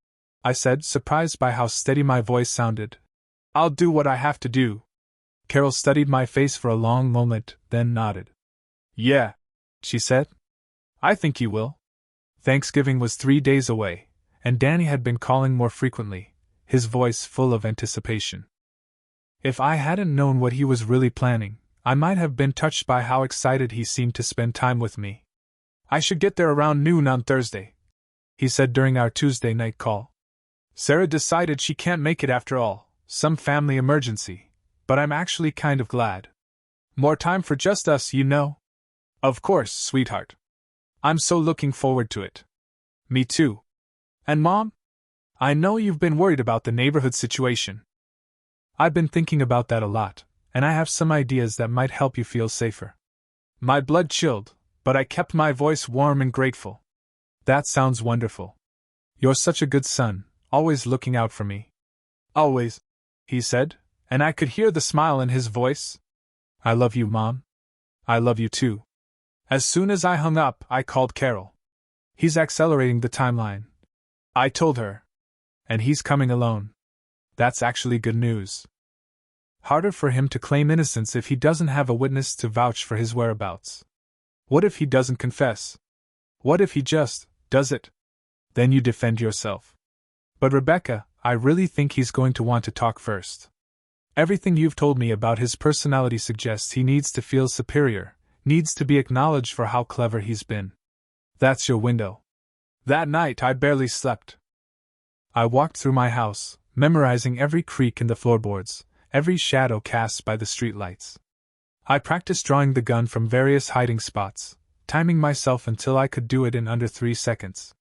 I said, surprised by how steady my voice sounded, I'll do what I have to do. Carol studied my face for a long moment, then nodded. Yeah, she said. I think you will. Thanksgiving was 3 days away, and Danny had been calling more frequently, his voice full of anticipation. If I hadn't known what he was really planning, I might have been touched by how excited he seemed to spend time with me. I should get there around noon on Thursday, he said during our Tuesday night call. Sarah decided she can't make it after all, some family emergency, but I'm actually kind of glad. More time for just us, you know. Of course, sweetheart. I'm so looking forward to it. Me too. And Mom? I know you've been worried about the neighborhood situation. I've been thinking about that a lot, and I have some ideas that might help you feel safer. My blood chilled, but I kept my voice warm and grateful. That sounds wonderful. You're such a good son, always looking out for me. Always, he said, and I could hear the smile in his voice. I love you, Mom. I love you too. As soon as I hung up, I called Carol. He's accelerating the timeline, I told her. And he's coming alone. That's actually good news. Harder for him to claim innocence if he doesn't have a witness to vouch for his whereabouts. What if he doesn't confess? What if he just does it? Then you defend yourself. But Rebecca, I really think he's going to want to talk first. Everything you've told me about his personality suggests he needs to feel superior, needs to be acknowledged for how clever he's been. That's your window. That night I barely slept. I walked through my house, memorizing every creak in the floorboards, every shadow cast by the streetlights. I practiced drawing the gun from various hiding spots, timing myself until I could do it in under 3 seconds.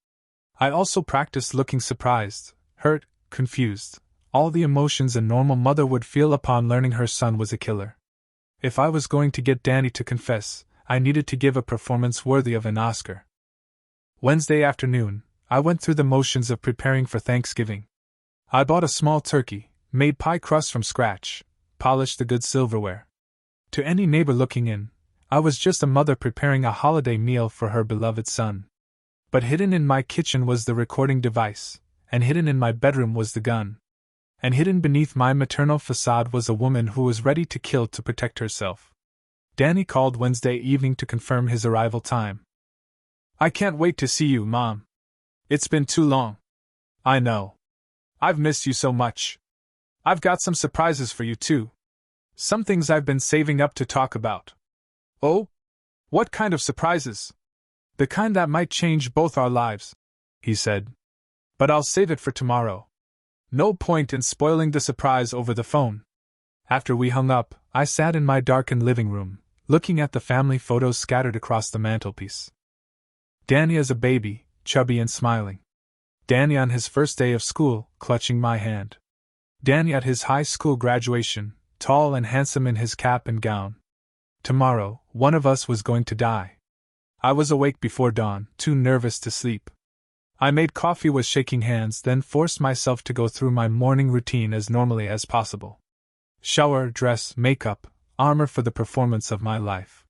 I also practiced looking surprised, hurt, confused, all the emotions a normal mother would feel upon learning her son was a killer. If I was going to get Danny to confess, I needed to give a performance worthy of an Oscar. Wednesday afternoon, I went through the motions of preparing for Thanksgiving. I bought a small turkey, made pie crust from scratch, polished the good silverware. To any neighbor looking in, I was just a mother preparing a holiday meal for her beloved son. But hidden in my kitchen was the recording device, and hidden in my bedroom was the gun. And hidden beneath my maternal facade was a woman who was ready to kill to protect herself. Danny called Wednesday evening to confirm his arrival time. I can't wait to see you, Mom. It's been too long. I know. I've missed you so much. I've got some surprises for you, too. Some things I've been saving up to talk about. Oh? What kind of surprises? The kind that might change both our lives, he said. But I'll save it for tomorrow. No point in spoiling the surprise over the phone. After we hung up, I sat in my darkened living room, looking at the family photos scattered across the mantelpiece. Danny as a baby, chubby and smiling. Danny on his first day of school, clutching my hand. Danny at his high school graduation, tall and handsome in his cap and gown. Tomorrow, one of us was going to die. I was awake before dawn, too nervous to sleep. I made coffee with shaking hands, then forced myself to go through my morning routine as normally as possible. Shower, dress, makeup, armor for the performance of my life.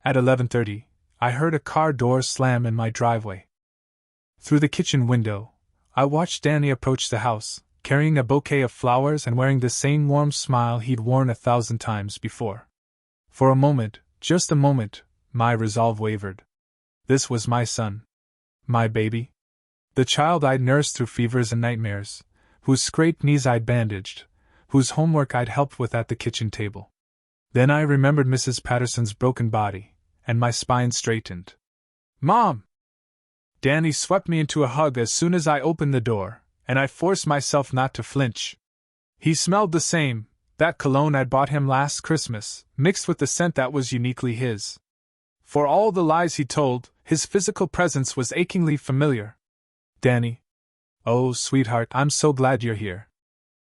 At 11:30, I heard a car door slam in my driveway. Through the kitchen window, I watched Danny approach the house, carrying a bouquet of flowers and wearing the same warm smile he'd worn 1,000 times before. For a moment, just a moment, my resolve wavered. This was my son. My baby. The child I'd nursed through fevers and nightmares, whose scraped knees I'd bandaged, whose homework I'd helped with at the kitchen table. Then I remembered Mrs. Patterson's broken body, and my spine straightened. Mom! Danny swept me into a hug as soon as I opened the door, and I forced myself not to flinch. He smelled the same, that cologne I'd bought him last Christmas, mixed with the scent that was uniquely his. For all the lies he told, his physical presence was achingly familiar. Danny. Oh, sweetheart, I'm so glad you're here.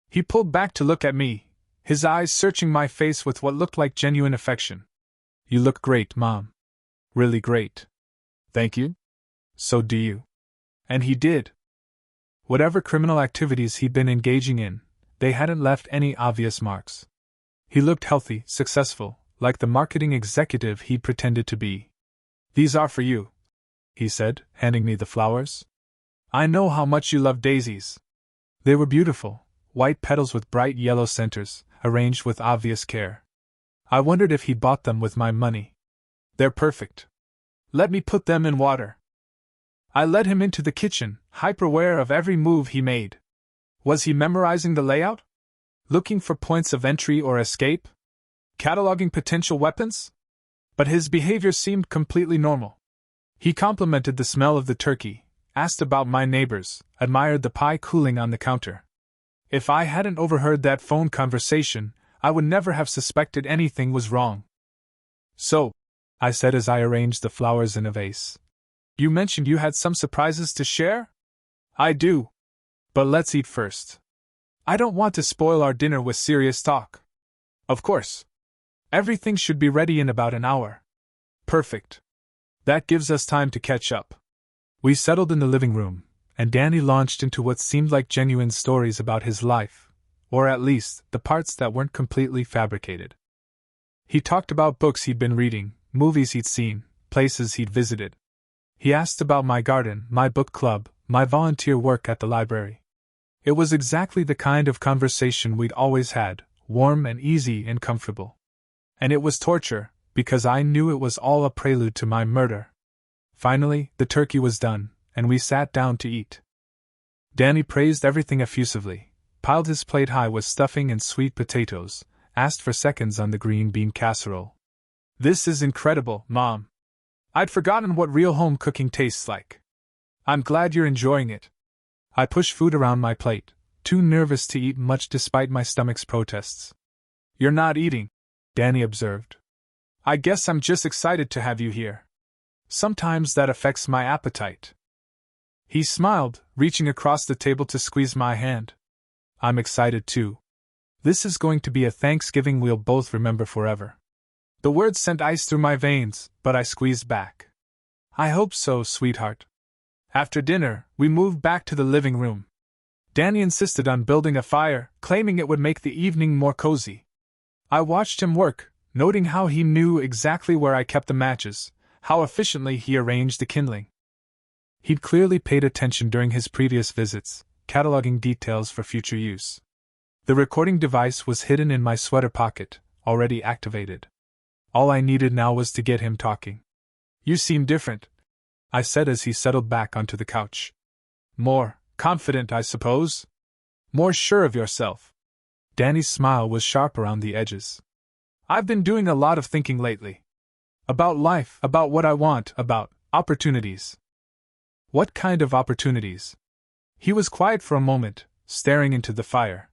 He pulled back to look at me, his eyes searching my face with what looked like genuine affection. You look great, Mom. Really great. Thank you. So do you. And he did. Whatever criminal activities he'd been engaging in, they hadn't left any obvious marks. He looked healthy, successful, like the marketing executive he'd pretended to be. These are for you, he said, handing me the flowers. I know how much you love daisies. They were beautiful, white petals with bright yellow centers, arranged with obvious care. I wondered if he'd bought them with my money. They're perfect. Let me put them in water. I led him into the kitchen, hyper-aware of every move he made. Was he memorizing the layout? Looking for points of entry or escape? Cataloging potential weapons? But his behavior seemed completely normal. He complimented the smell of the turkey, asked about my neighbors, admired the pie cooling on the counter. If I hadn't overheard that phone conversation, I would never have suspected anything was wrong. So, I said as I arranged the flowers in a vase. You mentioned you had some surprises to share? I do. But let's eat first. I don't want to spoil our dinner with serious talk. Of course. Everything should be ready in about an hour. Perfect. That gives us time to catch up. We settled in the living room, and Danny launched into what seemed like genuine stories about his life, or at least the parts that weren't completely fabricated. He talked about books he'd been reading, movies he'd seen, places he'd visited. He asked about my garden, my book club, my volunteer work at the library. It was exactly the kind of conversation we'd always had, warm and easy and comfortable. And it was torture, because I knew it was all a prelude to my murder. Finally, the turkey was done, and we sat down to eat. Danny praised everything effusively, piled his plate high with stuffing and sweet potatoes, asked for seconds on the green bean casserole. This is incredible, Mom. I'd forgotten what real home cooking tastes like. I'm glad you're enjoying it. I pushed food around my plate, too nervous to eat much despite my stomach's protests. You're not eating, Danny observed. I guess I'm just excited to have you here. Sometimes that affects my appetite. He smiled, reaching across the table to squeeze my hand. I'm excited too. This is going to be a Thanksgiving we'll both remember forever. The words sent ice through my veins, but I squeezed back. I hope so, sweetheart. After dinner, we moved back to the living room. Danny insisted on building a fire, claiming it would make the evening more cozy. I watched him work, noting how he knew exactly where I kept the matches, how efficiently he arranged the kindling. He'd clearly paid attention during his previous visits, cataloging details for future use. The recording device was hidden in my sweater pocket, already activated. All I needed now was to get him talking. You seem different, I said as he settled back onto the couch. More confident, I suppose? More sure of yourself. Danny's smile was sharp around the edges. I've been doing a lot of thinking lately. About life, about what I want, about opportunities. What kind of opportunities? He was quiet for a moment, staring into the fire.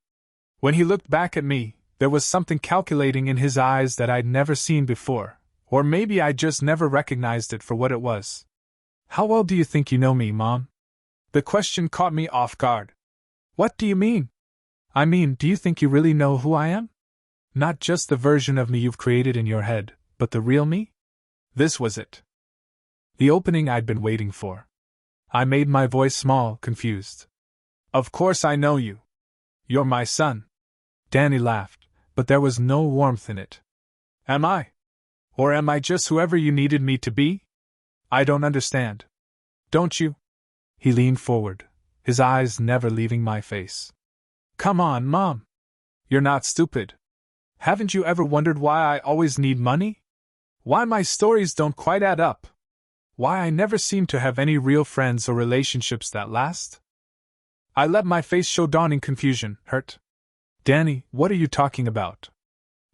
When he looked back at me, there was something calculating in his eyes that I'd never seen before, or maybe I just never recognized it for what it was. How well do you think you know me, Mom? The question caught me off guard. What do you mean? I mean, do you think you really know who I am? Not just the version of me you've created in your head, but the real me? This was it. The opening I'd been waiting for. I made my voice small, confused. Of course I know you. You're my son. Danny laughed, but there was no warmth in it. Am I? Or am I just whoever you needed me to be? I don't understand. Don't you? He leaned forward, his eyes never leaving my face. Come on, Mom. You're not stupid. Haven't you ever wondered why I always need money? Why my stories don't quite add up? Why I never seem to have any real friends or relationships that last? I let my face show dawning confusion. Hurt? Danny, what are you talking about?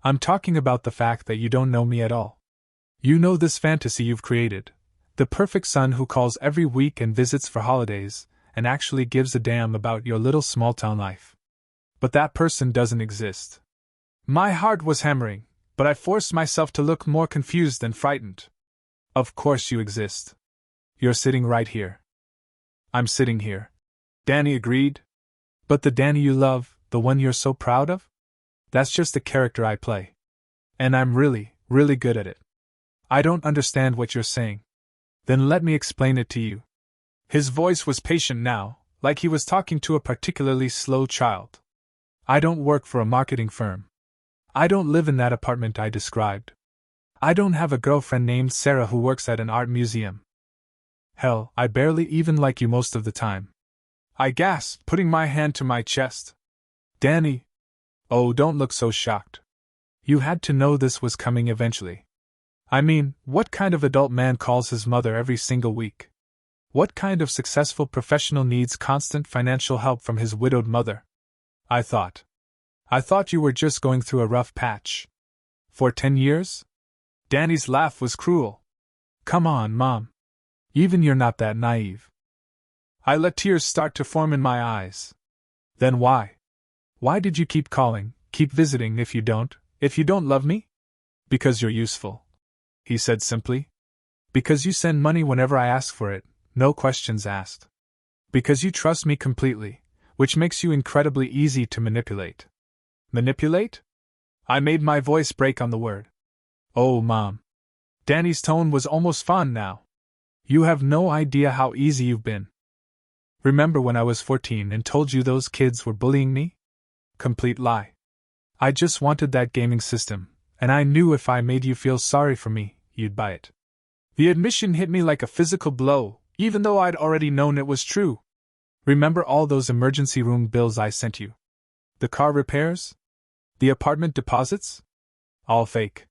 I'm talking about the fact that you don't know me at all. You know this fantasy you've created, the perfect son who calls every week and visits for holidays, and actually gives a damn about your little small-town life. But that person doesn't exist. My heart was hammering, but I forced myself to look more confused than frightened. Of course you exist. You're sitting right here. I'm sitting here. Danny agreed. But the Danny you love, the one you're so proud of? That's just a character I play. And I'm really, really good at it. I don't understand what you're saying. Then let me explain it to you. His voice was patient now, like he was talking to a particularly slow child. I don't work for a marketing firm. I don't live in that apartment I described. I don't have a girlfriend named Sarah who works at an art museum. Hell, I barely even like you most of the time. I gasped, putting my hand to my chest. Danny! Oh, don't look so shocked. You had to know this was coming eventually. I mean, what kind of adult man calls his mother every single week? What kind of successful professional needs constant financial help from his widowed mother? I thought you were just going through a rough patch. For 10 years? Danny's laugh was cruel. Come on, Mom. Even you're not that naive. I let tears start to form in my eyes. Then why? Why did you keep calling, keep visiting if you don't love me? Because you're useful, he said simply. Because you send money whenever I ask for it, no questions asked. Because you trust me completely, which makes you incredibly easy to manipulate. Manipulate? I made my voice break on the word. Oh, Mom. Danny's tone was almost fond now. You have no idea how easy you've been. Remember when I was 14 and told you those kids were bullying me? Complete lie. I just wanted that gaming system, and I knew if I made you feel sorry for me, you'd buy it. The admission hit me like a physical blow, even though I'd already known it was true. Remember all those emergency room bills I sent you? The car repairs? The apartment deposits? All fake.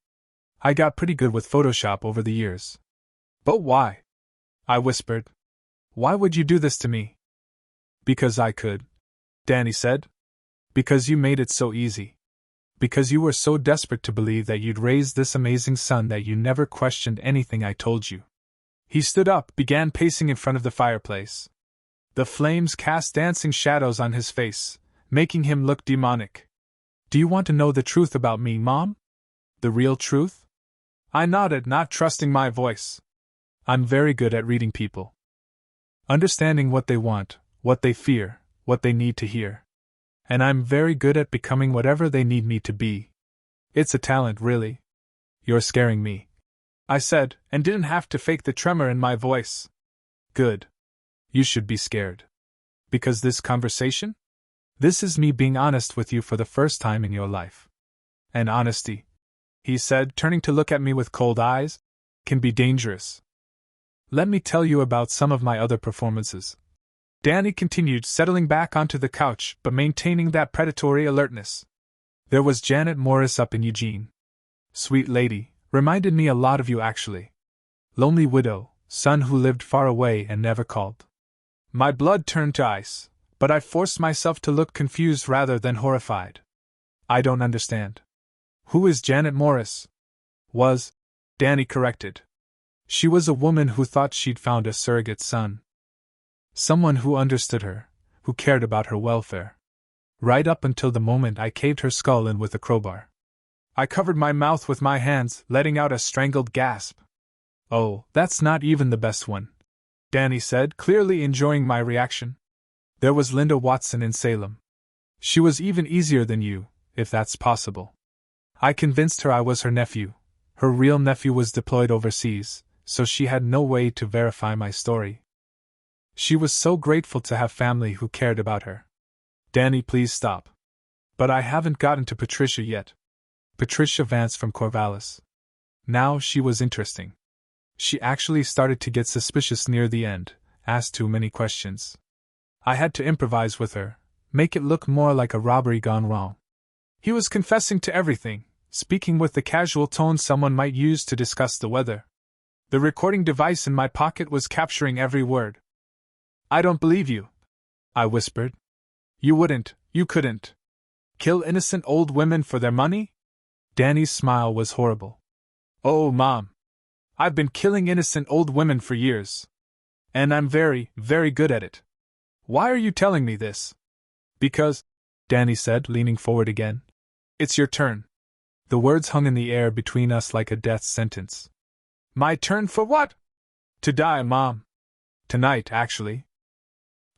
I got pretty good with Photoshop over the years. But why? I whispered. Why would you do this to me? Because I could, Danny said. Because you made it so easy. Because you were so desperate to believe that you'd raise this amazing son that you never questioned anything I told you. He stood up, began pacing in front of the fireplace. The flames cast dancing shadows on his face, making him look demonic. Do you want to know the truth about me, Mom? The real truth? I nodded, not trusting my voice. I'm very good at reading people. Understanding what they want, what they fear, what they need to hear. And I'm very good at becoming whatever they need me to be. It's a talent, really. You're scaring me, I said, and didn't have to fake the tremor in my voice. Good. You should be scared. Because this conversation? This is me being honest with you for the first time in your life. And honesty, he said, turning to look at me with cold eyes, can be dangerous. Let me tell you about some of my other performances. Danny continued, settling back onto the couch but maintaining that predatory alertness. There was Janet Morris up in Eugene. Sweet lady, reminded me a lot of you actually. Lonely widow, son who lived far away and never called. My blood turned to ice, but I forced myself to look confused rather than horrified. I don't understand. Who is Janet Morris? Was, Danny corrected. She was a woman who thought she'd found a surrogate son. Someone who understood her, who cared about her welfare. Right up until the moment I caved her skull in with a crowbar. I covered my mouth with my hands, letting out a strangled gasp. Oh, that's not even the best one, Danny said, clearly enjoying my reaction. There was Linda Watson in Salem. She was even easier than you, if that's possible. I convinced her I was her nephew. Her real nephew was deployed overseas, so she had no way to verify my story. She was so grateful to have family who cared about her. Danny, please stop. But I haven't gotten to Patricia yet. Patricia Vance from Corvallis. Now she was interesting. She actually started to get suspicious near the end, asked too many questions. I had to improvise with her, make it look more like a robbery gone wrong. He was confessing to everything, speaking with the casual tone someone might use to discuss the weather. The recording device in my pocket was capturing every word. I don't believe you, I whispered. You couldn't. Kill innocent old women for their money? Danny's smile was horrible. Oh, Mom. I've been killing innocent old women for years. And I'm very, very good at it. Why are you telling me this? Because, Danny said, leaning forward again. It's your turn. The words hung in the air between us like a death sentence. My turn for what? To die, Mom. Tonight, actually.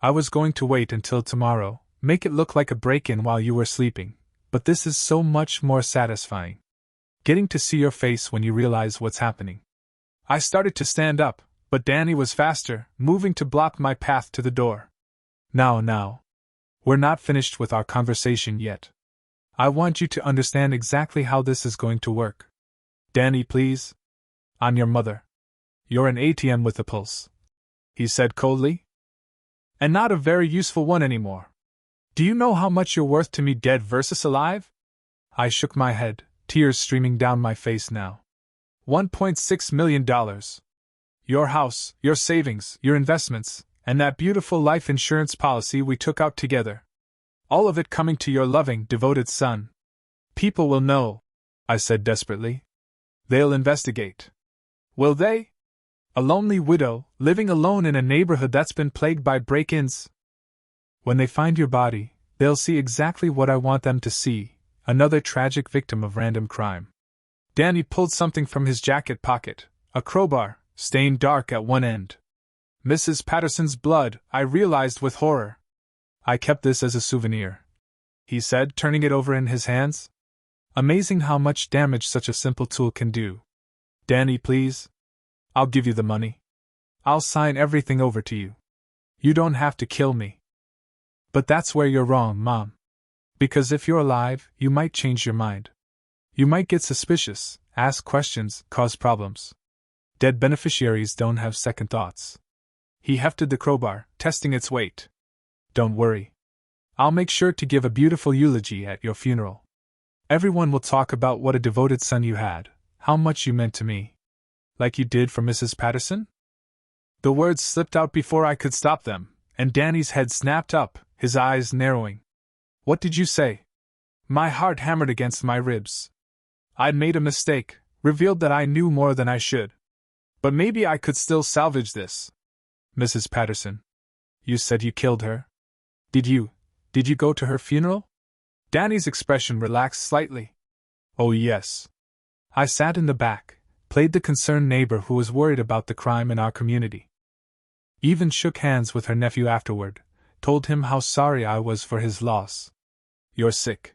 I was going to wait until tomorrow, make it look like a break-in while you were sleeping, but this is so much more satisfying. Getting to see your face when you realize what's happening. I started to stand up, but Danny was faster, moving to block my path to the door. Now. We're not finished with our conversation yet. I want you to understand exactly how this is going to work. Danny, please. I'm your mother. You're an ATM with a pulse, he said coldly. And not a very useful one anymore. Do you know how much you're worth to me dead versus alive? I shook my head, tears streaming down my face now. $1.6 million. Your house, your savings, your investments, and that beautiful life insurance policy we took out together. All of it coming to your loving, devoted son. People will know, I said desperately. They'll investigate. Will they? A lonely widow, living alone in a neighborhood that's been plagued by break-ins. When they find your body, they'll see exactly what I want them to see, another tragic victim of random crime. Danny pulled something from his jacket pocket, a crowbar, stained dark at one end. Mrs. Patterson's blood, I realized with horror. I kept this as a souvenir, he said, turning it over in his hands. Amazing how much damage such a simple tool can do. Danny, please. I'll give you the money. I'll sign everything over to you. You don't have to kill me. But that's where you're wrong, Mom. Because if you're alive, you might change your mind. You might get suspicious, ask questions, cause problems. Dead beneficiaries don't have second thoughts. He hefted the crowbar, testing its weight. Don't worry. I'll make sure to give a beautiful eulogy at your funeral. Everyone will talk about what a devoted son you had, how much you meant to me. Like you did for Mrs. Patterson? The words slipped out before I could stop them, and Danny's head snapped up, his eyes narrowing. What did you say? My heart hammered against my ribs. I'd made a mistake, revealed that I knew more than I should. But maybe I could still salvage this. Mrs. Patterson. You said you killed her? Did you go to her funeral? Danny's expression relaxed slightly. Oh yes. I sat in the back, played the concerned neighbor who was worried about the crime in our community. Even shook hands with her nephew afterward, told him how sorry I was for his loss. You're sick.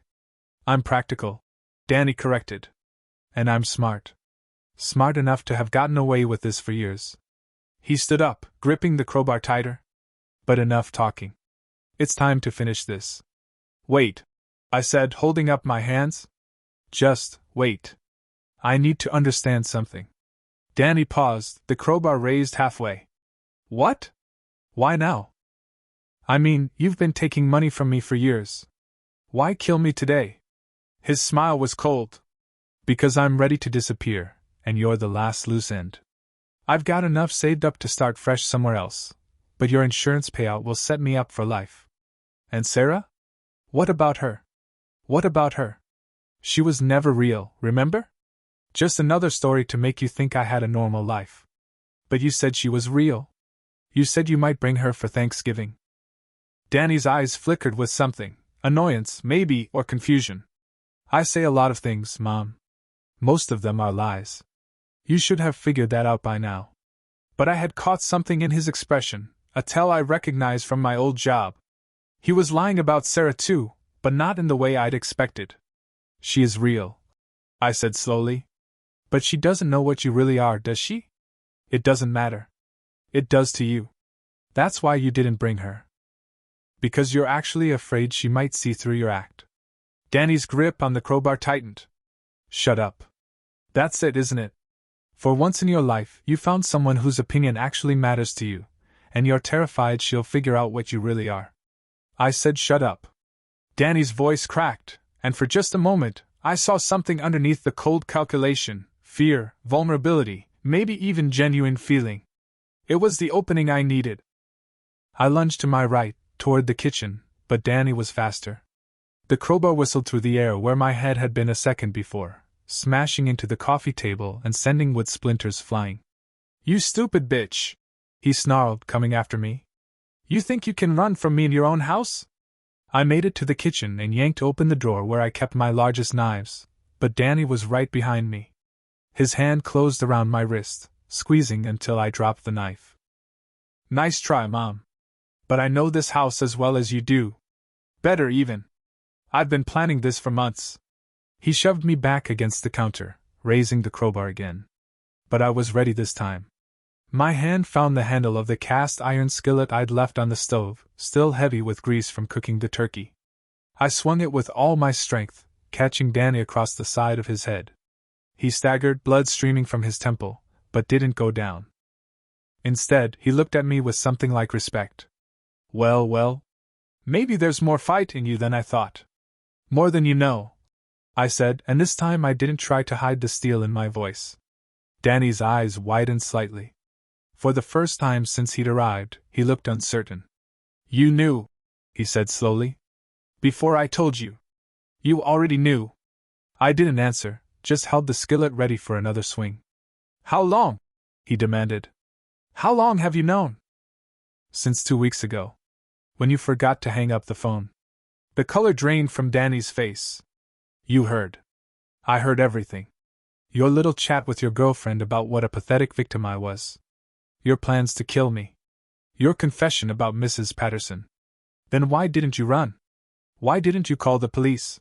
I'm practical, Danny corrected. And I'm smart. Smart enough to have gotten away with this for years. He stood up, gripping the crowbar tighter. But enough talking. It's time to finish this. Wait, I said, holding up my hands. Just wait. I need to understand something. Danny paused, the crowbar raised halfway. What? Why now? I mean, you've been taking money from me for years. Why kill me today? His smile was cold. Because I'm ready to disappear, and you're the last loose end. I've got enough saved up to start fresh somewhere else, but your insurance payout will set me up for life. And Sarah? What about her? What about her? She was never real, remember? Just another story to make you think I had a normal life. But you said she was real. You said you might bring her for Thanksgiving. Danny's eyes flickered with something, annoyance, maybe, or confusion. I say a lot of things, Mom. Most of them are lies. You should have figured that out by now. But I had caught something in his expression, a tell I recognized from my old job. He was lying about Sarah too, but not in the way I'd expected. She is real, I said slowly. But she doesn't know what you really are, does she? It doesn't matter. It does to you. That's why you didn't bring her. Because you're actually afraid she might see through your act. Danny's grip on the crowbar tightened. Shut up. That's it, isn't it? For once in your life, you found someone whose opinion actually matters to you, and you're terrified she'll figure out what you really are. I said shut up. Danny's voice cracked, and for just a moment, I saw something underneath the cold calculation, fear, vulnerability, maybe even genuine feeling. It was the opening I needed. I lunged to my right, toward the kitchen, but Danny was faster. The crowbar whistled through the air where my head had been a second before, smashing into the coffee table and sending wood splinters flying. "You stupid bitch!" he snarled, coming after me. "You think you can run from me in your own house?" I made it to the kitchen and yanked open the drawer where I kept my largest knives, but Danny was right behind me. His hand closed around my wrist, squeezing until I dropped the knife. "Nice try, Mom. But I know this house as well as you do. Better, even. I've been planning this for months." He shoved me back against the counter, raising the crowbar again. But I was ready this time. My hand found the handle of the cast iron skillet I'd left on the stove, still heavy with grease from cooking the turkey. I swung it with all my strength, catching Danny across the side of his head. He staggered, blood streaming from his temple, but didn't go down. Instead, he looked at me with something like respect. Well, maybe there's more fight in you than I thought." "More than you know," I said, and this time I didn't try to hide the steel in my voice. Danny's eyes widened slightly. For the first time since he'd arrived, he looked uncertain. "You knew," he said slowly. "Before I told you. You already knew." I didn't answer, just held the skillet ready for another swing. "How long?" he demanded. "How long have you known?" "Since 2 weeks ago. When you forgot to hang up the phone." The color drained from Danny's face. "You heard." "I heard everything. Your little chat with your girlfriend about what a pathetic victim I was. Your plans to kill me. Your confession about Mrs. Patterson. Then why didn't you run? Why didn't you call the police?"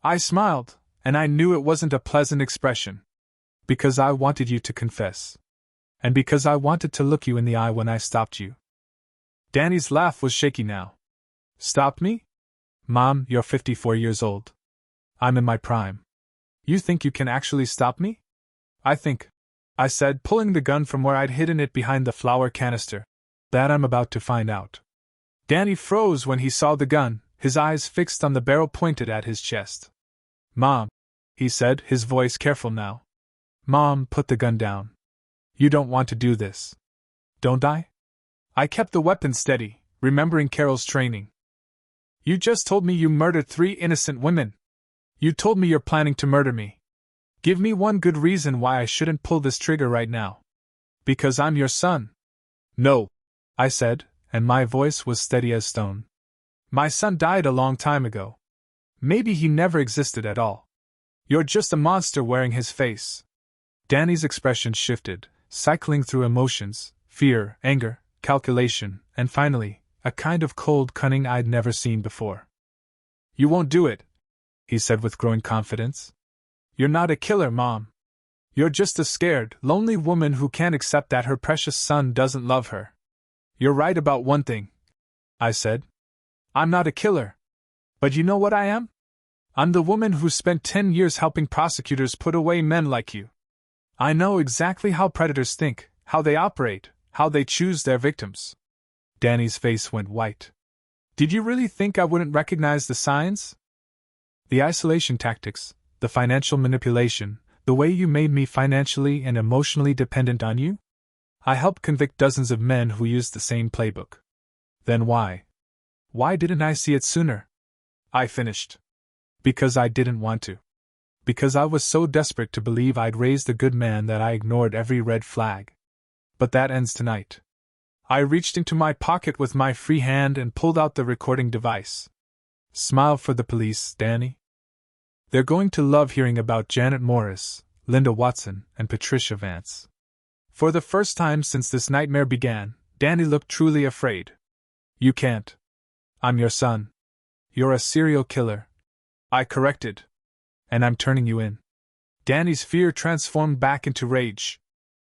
I smiled, and I knew it wasn't a pleasant expression. "Because I wanted you to confess. And because I wanted to look you in the eye when I stopped you." Danny's laugh was shaky now. "Stopped me? Mom, you're 54 years old. I'm in my prime. You think you can actually stop me?" "I think," I said, pulling the gun from where I'd hidden it behind the flour canister, "that I'm about to find out." Danny froze when he saw the gun, his eyes fixed on the barrel pointed at his chest. "Mom," he said, his voice careful now. "Mom, put the gun down. You don't want to do this. Don't I?" I kept the weapon steady, remembering Carol's training. "You just told me you murdered 3 innocent women. You told me you're planning to murder me. Give me one good reason why I shouldn't pull this trigger right now." "Because I'm your son." "No," I said, and my voice was steady as stone. "My son died a long time ago. Maybe he never existed at all. You're just a monster wearing his face." Danny's expression shifted, cycling through emotions, fear, anger, calculation, and finally, a kind of cold cunning I'd never seen before. "You won't do it," he said with growing confidence. "You're not a killer, Mom. You're just a scared, lonely woman who can't accept that her precious son doesn't love her." "You're right about one thing," I said. "I'm not a killer. But you know what I am? I'm the woman who spent 10 years helping prosecutors put away men like you. I know exactly how predators think, how they operate, how they choose their victims." Danny's face went white. "Did you really think I wouldn't recognize the signs? The isolation tactics, the financial manipulation, the way you made me financially and emotionally dependent on you? I helped convict dozens of men who used the same playbook. Then why? Why didn't I see it sooner?" I finished. "Because I didn't want to. Because I was so desperate to believe I'd raised a good man that I ignored every red flag. But that ends tonight." I reached into my pocket with my free hand and pulled out the recording device. "Smile for the police, Danny. They're going to love hearing about Janet Morris, Linda Watson, and Patricia Vance." For the first time since this nightmare began, Danny looked truly afraid. "You can't. I'm your son. You're a serial killer," I corrected. "And I'm turning you in." Danny's fear transformed back into rage.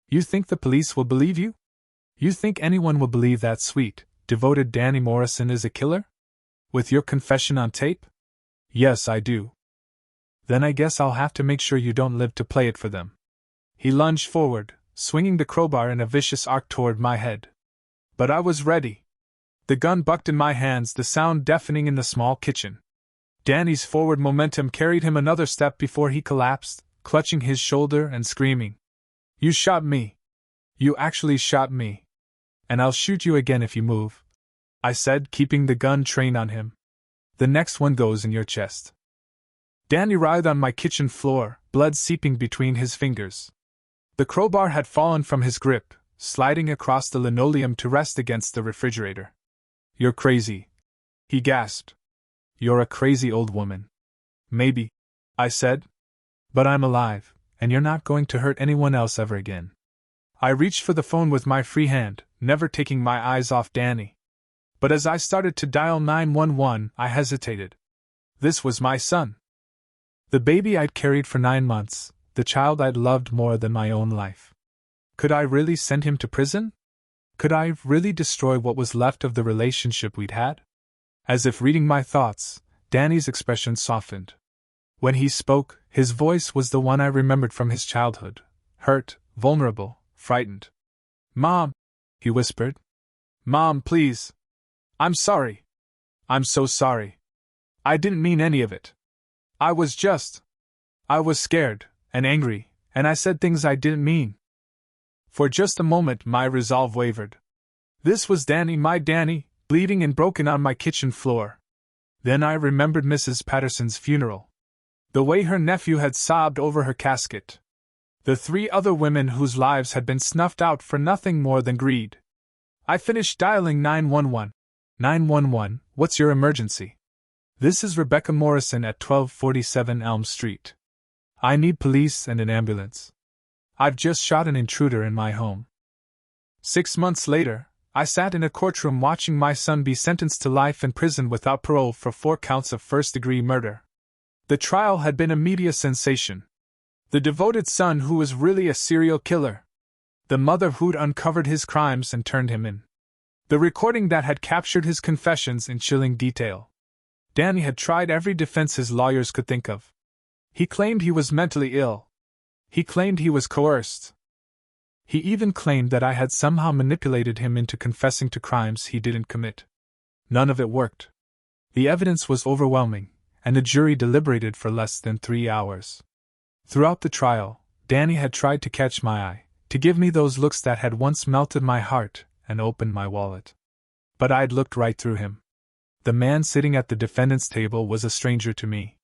"You think the police will believe you? You think anyone will believe that sweet, devoted Danny Morrison is a killer? With your confession on tape?" "Yes, I do." "Then I guess I'll have to make sure you don't live to play it for them." He lunged forward, swinging the crowbar in a vicious arc toward my head. But I was ready. The gun bucked in my hands, the sound deafening in the small kitchen. Danny's forward momentum carried him another step before he collapsed, clutching his shoulder and screaming. "You shot me. You actually shot me. And I'll shoot you again if you move," I said, keeping the gun trained on him. "The next one goes in your chest." Danny writhed on my kitchen floor, blood seeping between his fingers. The crowbar had fallen from his grip, sliding across the linoleum to rest against the refrigerator. "You're crazy," he gasped. "You're a crazy old woman." "Maybe," I said. "But I'm alive, and you're not going to hurt anyone else ever again." I reached for the phone with my free hand, never taking my eyes off Danny. But as I started to dial 911, I hesitated. This was my son. The baby I'd carried for 9 months, the child I'd loved more than my own life. Could I really send him to prison? Could I really destroy what was left of the relationship we'd had? As if reading my thoughts, Danny's expression softened. When he spoke, his voice was the one I remembered from his childhood, hurt, vulnerable, frightened. "Mom," he whispered. "Mom, please. I'm sorry. I'm so sorry. I didn't mean any of it. I was scared, and angry, and I said things I didn't mean." For just a moment my resolve wavered. This was Danny, my Danny, bleeding and broken on my kitchen floor. Then I remembered Mrs. Patterson's funeral. The way her nephew had sobbed over her casket. The 3 other women whose lives had been snuffed out for nothing more than greed. I finished dialing 911. 911, what's your emergency? This is Rebecca Morrison at 1247 Elm Street. I need police and an ambulance. I've just shot an intruder in my home. 6 months later, I sat in a courtroom watching my son be sentenced to life in prison without parole for 4 counts of first-degree murder. The trial had been a media sensation. The devoted son who was really a serial killer. The mother who'd uncovered his crimes and turned him in. The recording that had captured his confessions in chilling detail. Danny had tried every defense his lawyers could think of. He claimed he was mentally ill. He claimed he was coerced. He even claimed that I had somehow manipulated him into confessing to crimes he didn't commit. None of it worked. The evidence was overwhelming, and the jury deliberated for less than 3 hours. Throughout the trial, Danny had tried to catch my eye, to give me those looks that had once melted my heart and opened my wallet. But I'd looked right through him. The man sitting at the defendant's table was a stranger to me.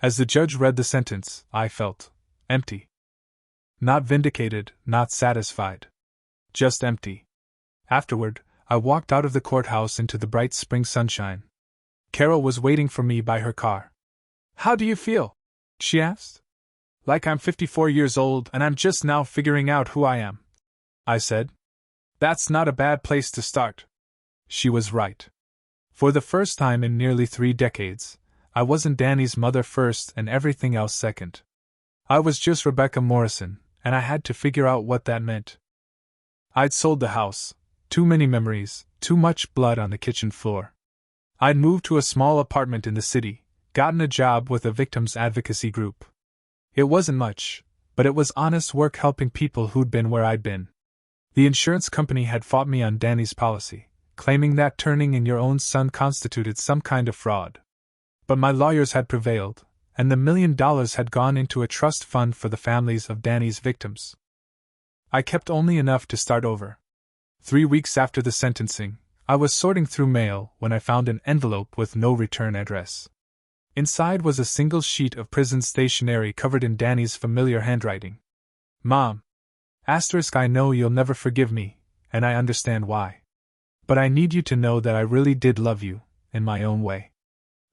As the judge read the sentence, I felt empty. Not vindicated, not satisfied. Just empty. Afterward, I walked out of the courthouse into the bright spring sunshine. Carol was waiting for me by her car. "How do you feel?" she asked. "Like I'm 54 years old and I'm just now figuring out who I am," I said. "That's not a bad place to start." She was right. For the first time in nearly 3 decades, I wasn't Danny's mother first and everything else second. I was just Rebecca Morrison, and I had to figure out what that meant. I'd sold the house. Too many memories, too much blood on the kitchen floor. I'd moved to a small apartment in the city, gotten a job with a victims advocacy group. It wasn't much, but it was honest work helping people who'd been where I'd been. The insurance company had fought me on Danny's policy, claiming that turning in your own son constituted some kind of fraud. But my lawyers had prevailed, and the $1 million had gone into a trust fund for the families of Danny's victims. I kept only enough to start over. 3 weeks after the sentencing, I was sorting through mail when I found an envelope with no return address. Inside was a single sheet of prison stationery covered in Danny's familiar handwriting. "Mom. I know you'll never forgive me, and I understand why. But I need you to know that I really did love you, in my own way.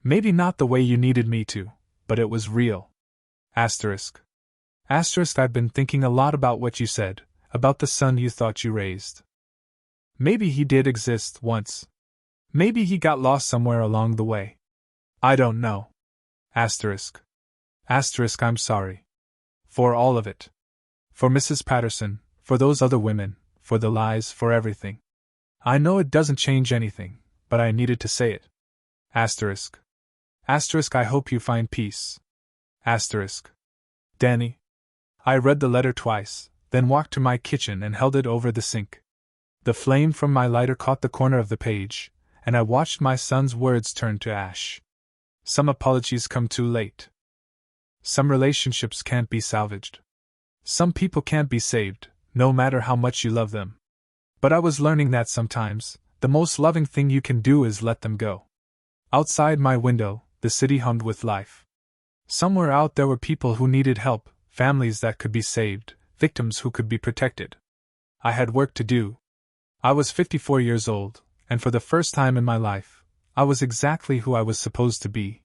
Maybe not the way you needed me to, but it was real. Asterisk. I've been thinking a lot about what you said, about the son you thought you raised. Maybe he did exist once. Maybe he got lost somewhere along the way. I don't know. Asterisk. I'm sorry. For all of it. For Mrs. Patterson, for those other women, for the lies, for everything. I know it doesn't change anything, but I needed to say it. Asterisk. I hope you find peace. Asterisk. Danny. I read the letter twice, then walked to my kitchen and held it over the sink. The flame from my lighter caught the corner of the page, and I watched my son's words turn to ash. Some apologies come too late. Some relationships can't be salvaged. Some people can't be saved, no matter how much you love them. But I was learning that sometimes, the most loving thing you can do is let them go. Outside my window, the city hummed with life. Somewhere out there were people who needed help, families that could be saved, victims who could be protected. I had work to do. I was 54 years old, and for the first time in my life, I was exactly who I was supposed to be.